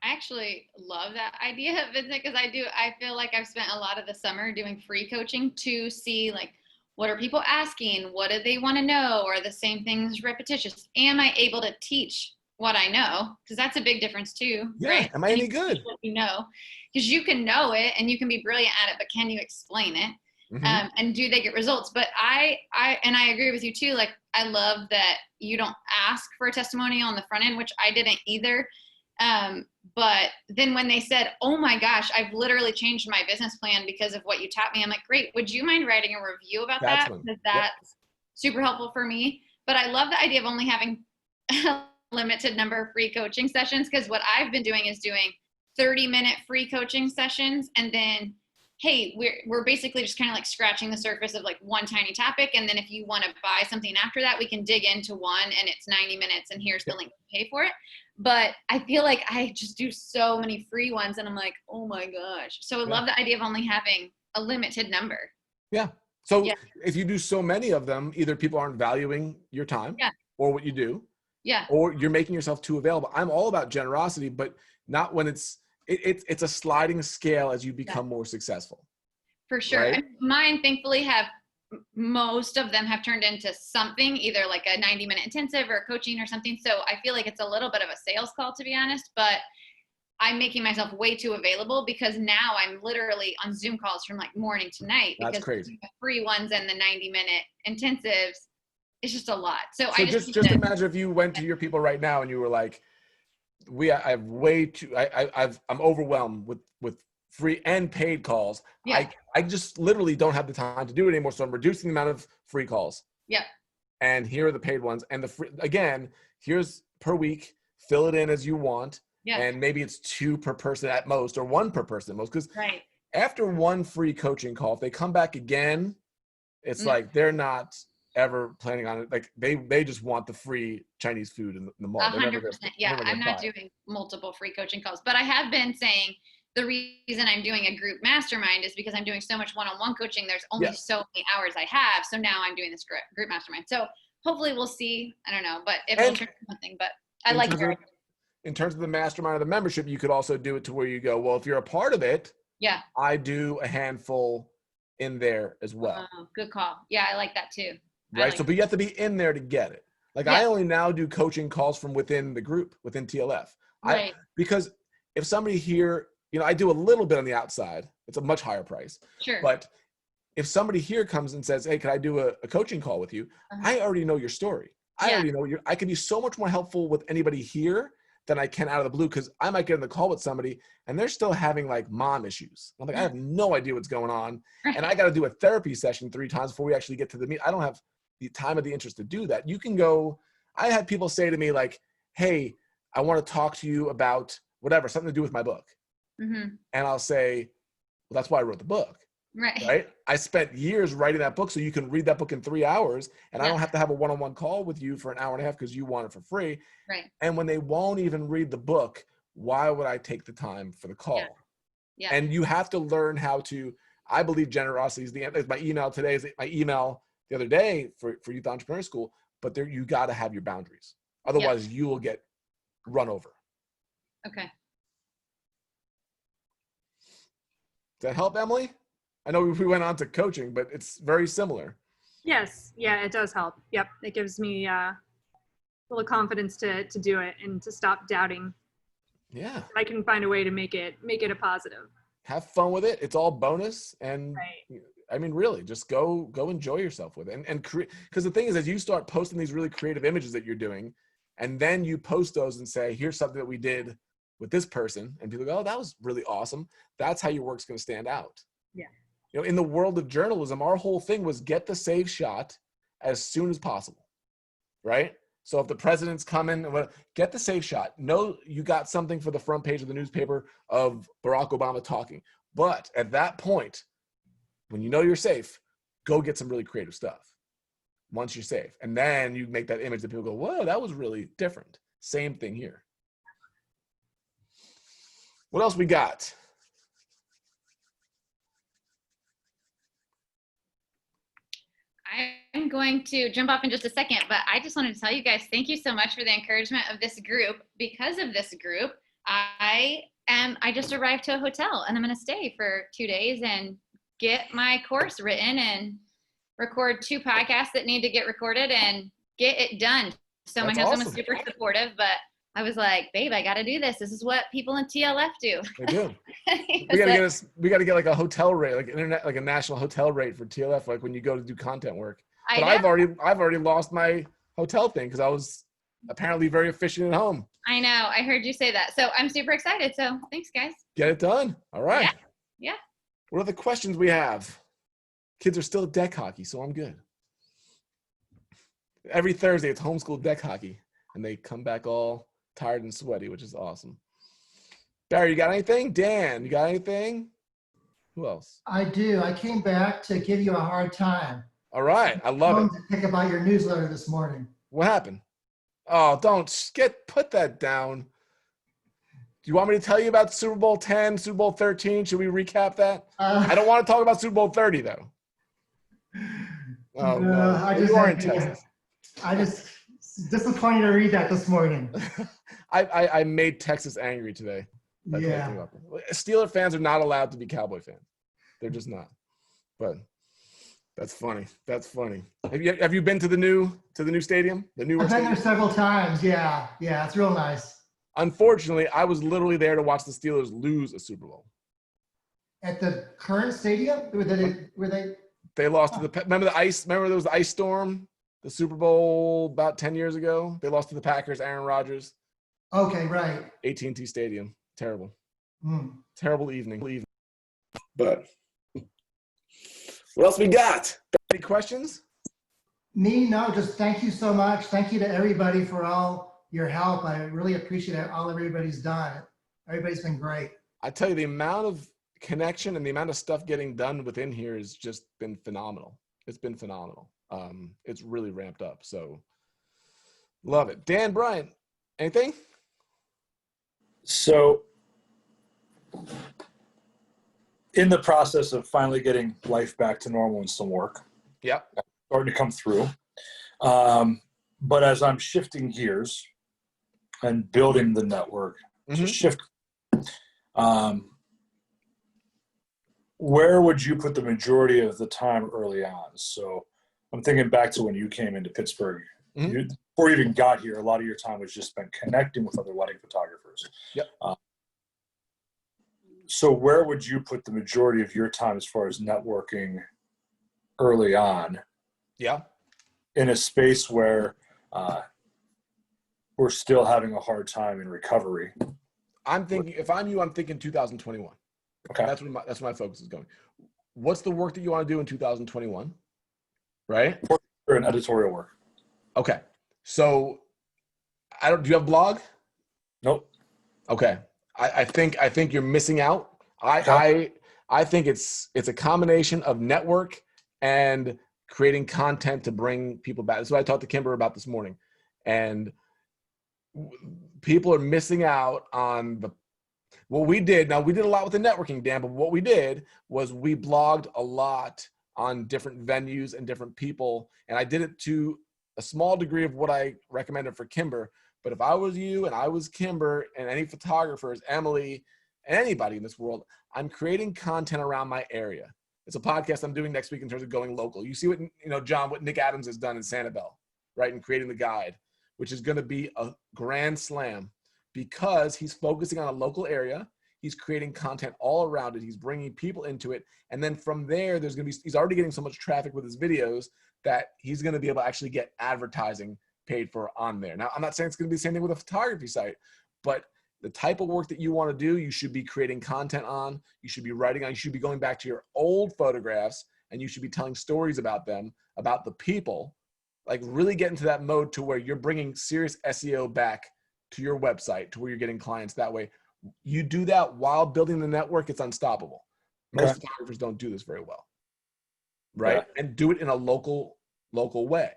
I actually love that idea, Vincent, because I feel like I've spent a lot of the summer doing free coaching to see, like, what are people asking? What do they want to know? Are the same things repetitious? Am I able to teach what I know? Because that's a big difference too, right? Am I any good? What you know, because you can know it and you can be brilliant at it, but can you explain it? And do they get results? But I agree with you too. Like, I love that you don't ask for a testimonial on the front end, which I didn't either. But then when they said, oh my gosh, I've literally changed my business plan because of what you taught me, I'm like, great. Would you mind writing a review about that? Because that's super helpful for me. But I love the idea of only having a limited number of free coaching sessions, because what I've been doing is doing 30-minute free coaching sessions. And then, hey, we're basically just kind of like scratching the surface of like one tiny topic. And then if you want to buy something after that, we can dig into one and it's 90 minutes and here's the link to pay for it. But I feel like I just do so many free ones and I'm like, oh my gosh. So I love the idea of only having a limited number. Yeah. So if you do so many of them, either people aren't valuing your time or what you do, or you're making yourself too available. I'm all about generosity, but not when it's a sliding scale as you become more successful. For sure. Right? And mine, thankfully, most of them have turned into something, either like a 90-minute intensive or coaching or something. So I feel like it's a little bit of a sales call, to be honest, but I'm making myself way too available because now I'm literally on Zoom calls from like morning to night. That's because crazy. the free ones and the 90-minute intensives, it's just a lot. So I just imagine if you went to your people right now and you were like, I'm overwhelmed with free and paid calls. I just literally don't have the time to do it anymore. So I'm reducing the amount of free calls. Yeah. And here are the paid ones. And here's per week, fill it in as you want. Yeah. And maybe it's 2 per person at most, or 1 per person at most. Because after one free coaching call, if they come back again, it's like they're not ever planning on it. Like they just want the free Chinese food in the mall. 100%. Yeah, I'm not doing multiple free coaching calls, but I have been saying the reason I'm doing a group mastermind is because I'm doing so much one-on-one coaching. There's only so many hours I have. So now I'm doing this group mastermind. So hopefully we'll see. I don't know, but it'll turn into something, but I like it. In terms of the mastermind or the membership, you could also do it to where you go, well, if you're a part of it, I do a handful in there as well. Oh, good call. Yeah, I like that too. Right. So, but you have to be in there to get it. Like I only now do coaching calls from within the group, within TLF. Right. Because if somebody here, I do a little bit on the outside, it's a much higher price. Sure. But if somebody here comes and says, hey, can I do a coaching call with you? I already know your story. I already know I can be so much more helpful with anybody here than I can out of the blue, because I might get in the call with somebody and they're still having like mom issues. I'm like, I have no idea what's going on. And I got to do a therapy session 3 times before we actually get to the meet. I don't have the time or the interest to do that. You can go, I had people say to me like, hey, I want to talk to you about whatever, something to do with my book. And I'll say, well, that's why I wrote the book. Right. I spent years writing that book so you can read that book in 3 hours and I don't have to have a one-on-one call with you for an hour and a half because you want it for free. Right. And when they won't even read the book, why would I take the time for the call? Yeah. And you have to learn how to, I believe generosity is my email today is my email the other day for Youth Entrepreneur School, but you got to have your boundaries. Otherwise you will get run over. Okay. Does that help, Emily? I know we went on to coaching, but it's very similar. Yes. Yeah, it does help. Yep. It gives me a little confidence to do it and to stop doubting. Yeah. I can find a way to make it a positive. Have fun with it. It's all bonus. And I mean, really just go enjoy yourself with it and create. Because the thing is, as you start posting these really creative images that you're doing, and then you post those and say, here's something that we did with this person. And people go, oh, that was really awesome. That's how your work's going to stand out. Yeah. In the world of journalism, our whole thing was get the safe shot as soon as possible, right? So if the president's coming, get the safe shot. Know you got something for the front page of the newspaper of Barack Obama talking. But at that point, when you know you're safe, go get some really creative stuff once you're safe. And then you make that image that people go, whoa, that was really different. Same thing here. What else we got? I'm going to jump off in just a second, but I just wanted to tell you guys, thank you so much for the encouragement of this group. Because of this group, I just arrived to a hotel and I'm going to stay for 2 days and get my course written and record 2 podcasts that need to get recorded and get it done. So my husband was super supportive, but I was like, babe, I got to do this. This is what people in TLF do. They do. we got to get like a hotel rate, like internet, like a national hotel rate for TLF. Like when you go to do content work, But I've already lost my hotel thing because I was apparently very efficient at home. I know. I heard you say that. So I'm super excited. So thanks, guys. Get it done. All right. Yeah. What are the questions we have? Kids are still at deck hockey, so I'm good. Every Thursday, it's homeschool deck hockey, and they come back all tired and sweaty, which is awesome. Barry, you got anything? Dan, you got anything? Who else? I do. I came back to give you a hard time. All right. I love it. To pick about your newsletter this morning. What happened? Oh, don't put that down. Do you want me to tell you about Super Bowl 10, Super Bowl 13? Should we recap that? I don't want to talk about Super Bowl 30, though. Oh, no. You are in Texas. I just disappointed to read that this morning. I made Texas angry today. Yeah. Steeler fans are not allowed to be Cowboy fans. They're just not. But that's funny. That's funny. Have you been to the new stadium? The new. I've been there several times. Yeah, it's real nice. Unfortunately, I was literally there to watch the Steelers lose a Super Bowl. At the current stadium, were they? They lost to the. Remember the ice? Remember there was the ice storm, the Super Bowl about 10 years ago. They lost to the Packers. Aaron Rodgers. Okay, right. AT&T Stadium. Terrible. Mm. Terrible evening. But what else we got? Any questions? Me, no. Just thank you so much. Thank you to everybody for all your help. I really appreciate all everybody's done. Everybody's been great. I tell you, the amount of connection and the amount of stuff getting done within here has just been phenomenal. It's been phenomenal. It's really ramped up. So love it. Dan, Brian, anything? So in the process of finally getting life back to normal and some work. Yeah. Starting to come through. But as I'm shifting gears and building the network, to shift, where would you put the majority of the time early on? So I'm thinking back to when you came into Pittsburgh. Before you even got here, a lot of your time was just spent connecting with other wedding photographers. Yep. So where would you put the majority of your time as far as networking early on? Yeah. In a space where we're still having a hard time in recovery. I'm thinking, if I'm you, I'm thinking 2021. Okay. That's where my focus is going. What's the work that you want to do in 2021? Right? An editorial work. Okay. So do you have a blog? Nope. Okay. I think you're missing out. I think it's a combination of network and creating content to bring people back. That's what I talked to Kimber about this morning. And people are missing out on what we did. Now, we did a lot with the networking, Dan, but what we did was we blogged a lot on different venues and different people. And I did it to a small degree of what I recommended for Kimber. But if I was you and I was Kimber and any photographers, Emily, and anybody in this world, I'm creating content around my area. It's a podcast I'm doing next week in terms of going local. You see what, John, what Nick Adams has done in Sanibel, right? And creating the guide, which is going to be a grand slam because he's focusing on a local area. He's creating content all around it. He's bringing people into it. And then from there, he's already getting so much traffic with his videos that he's going to be able to actually get advertising paid for on there. Now, I'm not saying it's going to be the same thing with a photography site, but the type of work that you want to do, you should be creating content on, you should be writing on, you should be going back to your old photographs and you should be telling stories about them, about the people, like really get into that mode to where you're bringing serious SEO back to your website to where you're getting clients that way. You do that while building the network, it's unstoppable. Most photographers don't do this very well, right? Yeah. And do it in a local way.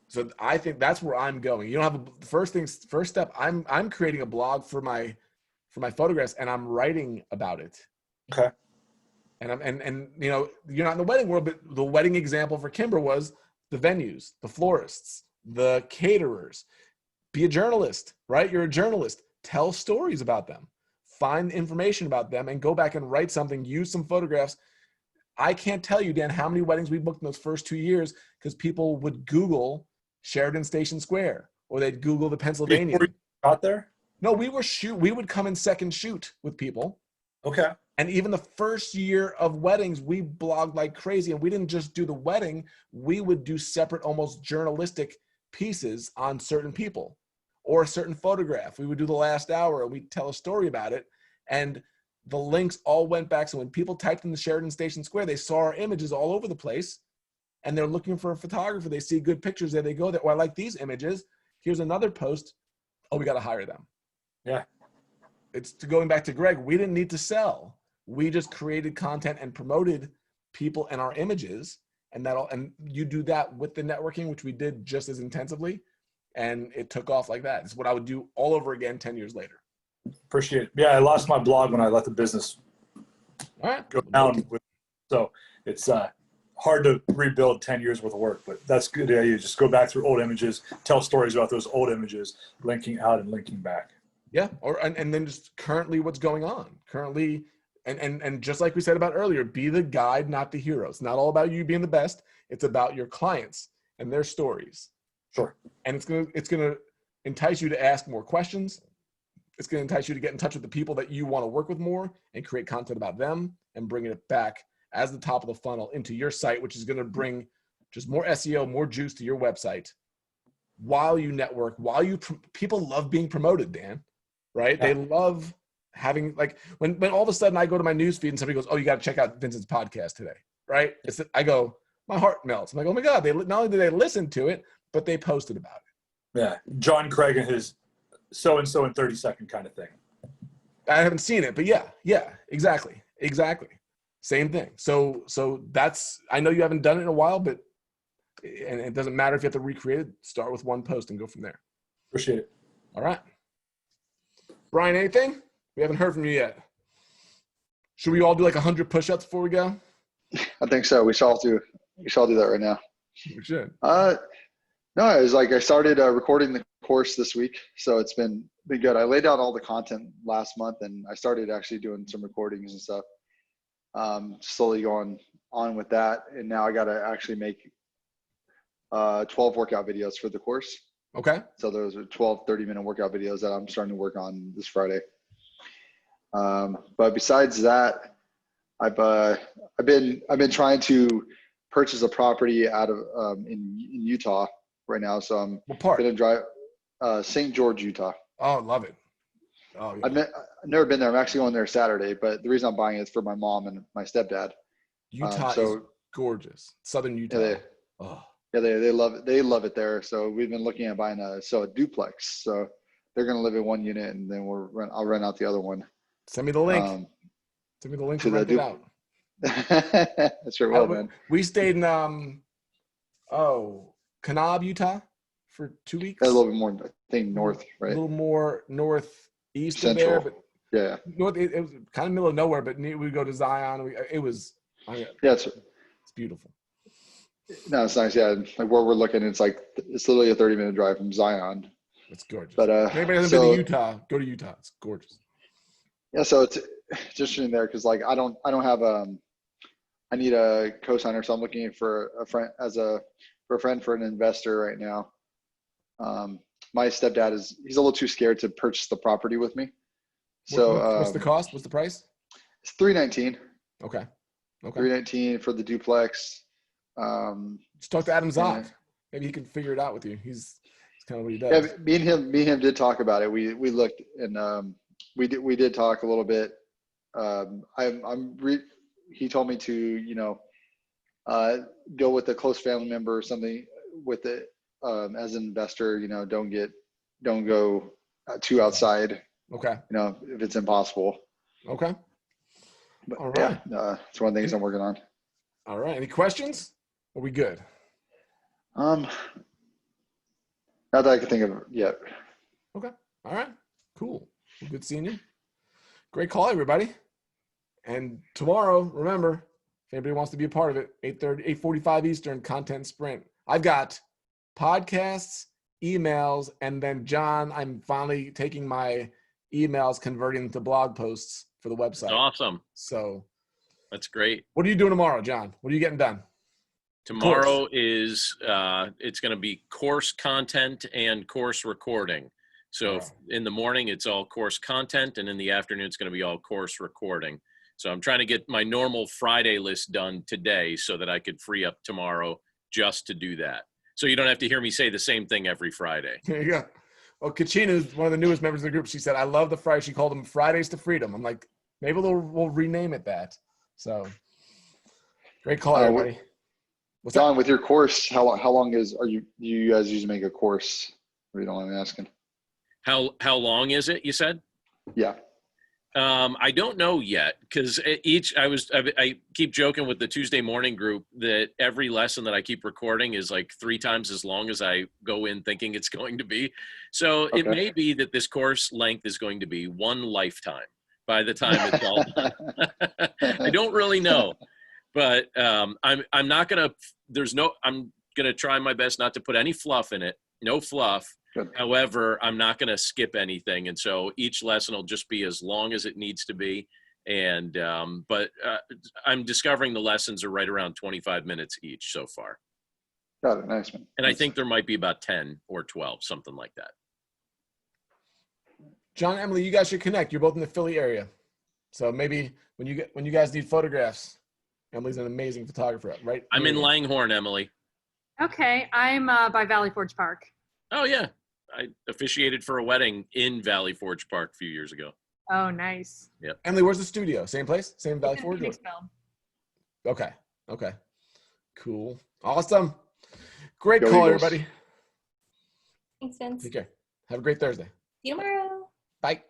So I think that's where I'm going. You don't have first step. I'm creating a blog for my photographs and I'm writing about it. Okay. And you're not in the wedding world, but the wedding example for Kimber was the venues, the florists, the caterers. Be a journalist, right? You're a journalist. Tell stories about them. Find information about them and go back and write something. Use some photographs. I can't tell you, Dan, how many weddings we booked in those first 2 years because people would Google Sheridan Station Square, or they'd Google the Pennsylvania. Before you got there? No, we would come in second shoot with people. Okay. And even the first year of weddings, we blogged like crazy. And we didn't just do the wedding. We would do separate, almost journalistic pieces on certain people or a certain photograph. We would do the last hour and we'd tell a story about it. And the links all went back. So when people typed in the Sheridan Station Square, they saw our images all over the place and they're looking for a photographer. They see good pictures there. They go there. Oh, I like these images. Here's another post. Oh, we got to hire them. Yeah. It's going back to Greg. We didn't need to sell. We just created content and promoted people and our images. And and you do that with the networking, which we did just as intensively. And it took off like that. It's what I would do all over again 10 years later. Appreciate it. Yeah, I lost my blog when I let the business go down. So it's hard to rebuild 10 years worth of work, but that's good. Yeah, you just go back through old images, tell stories about those old images, linking out and linking back. Yeah, and then just currently what's going on. Currently, and just like we said about earlier, be the guide, not the hero. It's not all about you being the best. It's about your clients and their stories. Sure. And it's gonna entice you to ask more questions. It's gonna entice you to get in touch with the people that you want to work with more and create content about them and bringing it back as the top of the funnel into your site, which is gonna bring just more SEO, more juice to your website while you network, people love being promoted, Dan, right? Yeah. They love having, like, when all of a sudden I go to my news feed and somebody goes, oh, you got to check out Vincent's podcast today, right? I go, my heart melts. I'm like, oh my God, not only did they listen to it, but they posted about it. Yeah. John Craig and his so-and-so in 30-second kind of thing. I haven't seen it, but yeah, exactly. Same thing. So that's, I know you haven't done it in a while, but, and it doesn't matter if you have to recreate it, start with one post and go from there. Appreciate it. All right. Brian, anything? We haven't heard from you yet. Should we all do like 100 push-ups before we go? I think so. We should all do that right now. We should. No, it was like I started recording the course this week, so it's been good. I laid out all the content last month, and I started actually doing some recordings and stuff. Slowly going on with that, and now I got to actually make 12 workout videos for the course. Okay. So those are 12 30-minute workout videos that I'm starting to work on this Friday. But besides that, I've been trying to purchase a property out of in Utah right now. So I'm going to drive St. George, Utah. Oh, love it. Oh, yeah. I've never been there. I'm actually going there Saturday, but the reason I'm buying it is for my mom and my stepdad. Utah is gorgeous. Southern Utah. Yeah, they love it. They love it there. So we've been looking at buying a duplex. So they're going to live in one unit, and then I'll rent out the other one. Send me the link. Send me the link to rent it out. That's sure will, man. We stayed in Kanab, Utah, for 2 weeks. That's a little bit more, I think, north, right? A little more northeast Central. of there, but yeah, north. It was kind of middle of nowhere, but we go to Zion. It's beautiful. No, it's nice. Yeah, like where we're looking, it's literally a 30-minute drive from Zion. It's gorgeous. But anybody hasn't been to Utah, go to Utah. It's gorgeous. Yeah, so it's interesting there because like I don't have I need a co-signer, so I'm looking for a friend for an investor right now. My stepdad he's a little too scared to purchase the property with me. So what's the cost? What's the price? It's $319. Okay. $319 for the duplex. Just talk to Adam Zock. Maybe he can figure it out with you. He's kind of what he does. Yeah, me and him did talk about it. We looked and we did talk a little bit. He told me to go with a close family member or something with it as an investor. Don't go too outside. Okay. If it's impossible. Okay. But all right. Yeah, it's one of the things I'm working on. All right. Any questions? Are we good? Not that I can think of yet. Okay. All right. Cool. Well, good seeing you. Great call, everybody. And tomorrow, remember, if anybody wants to be a part of it, 8:45 Eastern, Content Sprint. I've got podcasts, emails, and then John, I'm finally taking my emails, converting them to blog posts for the website. That's awesome. So that's great. What are you doing tomorrow, John? What are you getting done? Tomorrow is it's going to be course content and course recording. So in the morning, it's all course content, and in the afternoon, it's going to be all course recording. So I'm trying to get my normal Friday list done today so that I could free up tomorrow just to do that. So you don't have to hear me say the same thing every Friday. There you go. Well, Kachina is one of the newest members of the group. She said, I love the Friday. She called them Fridays to Freedom. I'm like, maybe we'll rename it that. So great call, everybody. What's John, up? with your course, how long are you guys usually make a course? If you don't mind me asking. How long is it, you said? Yeah. I don't know yet, because I keep joking with the Tuesday morning group that every lesson that I keep recording is like 3 times as long as I go in thinking it's going to be. So it may be that this course length is going to be 1 lifetime by the time it's all done. I don't really know, but I'm not gonna. I'm gonna try my best not to put any fluff in it. No fluff. Good. However, I'm not going to skip anything, and so each lesson will just be as long as it needs to be. And but I'm discovering the lessons are right around 25 minutes each so far. Got it. Nice, man. And I think there might be about 10 or 12, something like that. John, Emily, you guys should connect. You're both in the Philly area, so maybe when you guys need photographs, Emily's an amazing photographer, right? I'm in Langhorne, Emily. Okay, I'm by Valley Forge Park. Oh yeah, I officiated for a wedding in Valley Forge Park a few years ago. Oh, nice. Yep. Emily, where's the studio? Same place? Same Valley It's in Forge? Phoenixville. Okay. Cool. Awesome. Great Go call, Eagles. everybody. Thanks, Vince. Take care. Have a great Thursday. See you tomorrow. Bye.